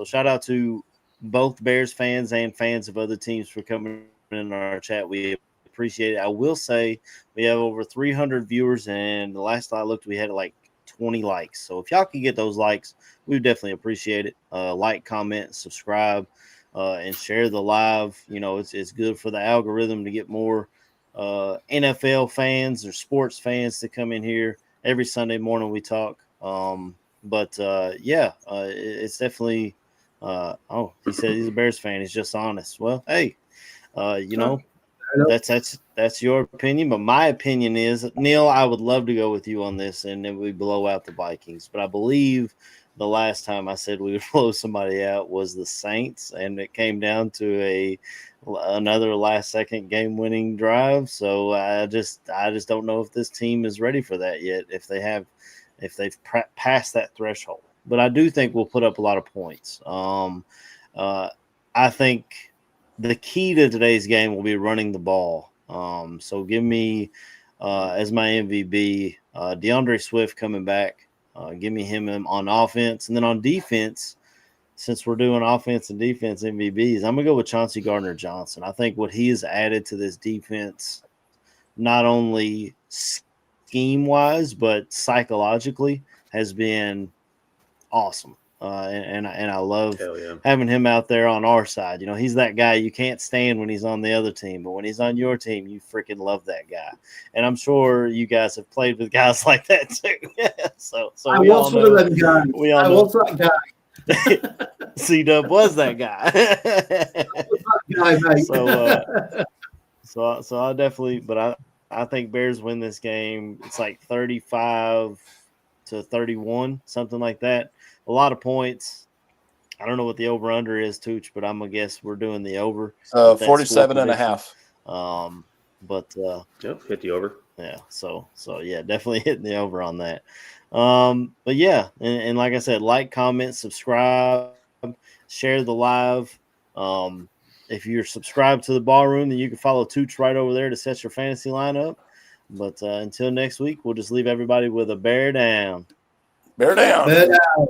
[SPEAKER 7] shout out to both Bears fans and fans of other teams for coming in our chat. We appreciate it. I will say we have over 300 viewers, and the last I looked, we had like 20 likes. So if y'all can get those likes, we would definitely appreciate it. Like, comment, subscribe, and share the live. You know, it's good for the algorithm to get more NFL fans or sports fans to come in here every Sunday morning. We talk. It's definitely. He said he's a Bears fan. He's just honest. Well, hey, that's your opinion, but my opinion is, Neil, I would love to go with you on this, and then we blow out the Vikings. But I believe the last time I said we would blow somebody out was the Saints, and it came down to another last-second game-winning drive. So I just don't know if this team is ready for that yet. If they've passed that threshold, but I do think we'll put up a lot of points. I think the key to today's game will be running the ball. So give me as my MVP DeAndre Swift coming back. Give me him on offense. And then on defense, since we're doing offense and defense MVPs, I'm going to go with Chauncey Gardner-Johnson. I think what he has added to this defense, not only scheme-wise, but psychologically, has been awesome. And I love having him out there on our side. You know, he's that guy you can't stand when he's on the other team, but when he's on your team, you freaking love that guy. And I'm sure you guys have played with guys like that too. so
[SPEAKER 9] I was one of them guys. I was that guy.
[SPEAKER 7] C-Dub was that guy. So I definitely, but I think Bears win this game. It's like 35-31, something like that. A lot of points. I don't know what the over-under is, Tooch, but I'm going to guess we're doing the over.
[SPEAKER 8] 47.5.
[SPEAKER 11] Hit the over.
[SPEAKER 7] Yeah, so yeah, definitely hitting the over on that. But yeah, and like I said, like, comment, subscribe, share the live. If you're subscribed to the Ballroom, then you can follow Tooch right over there to set your fantasy lineup. But until next week, we'll just leave everybody with a bear down.
[SPEAKER 8] Bear down.
[SPEAKER 9] Bear down.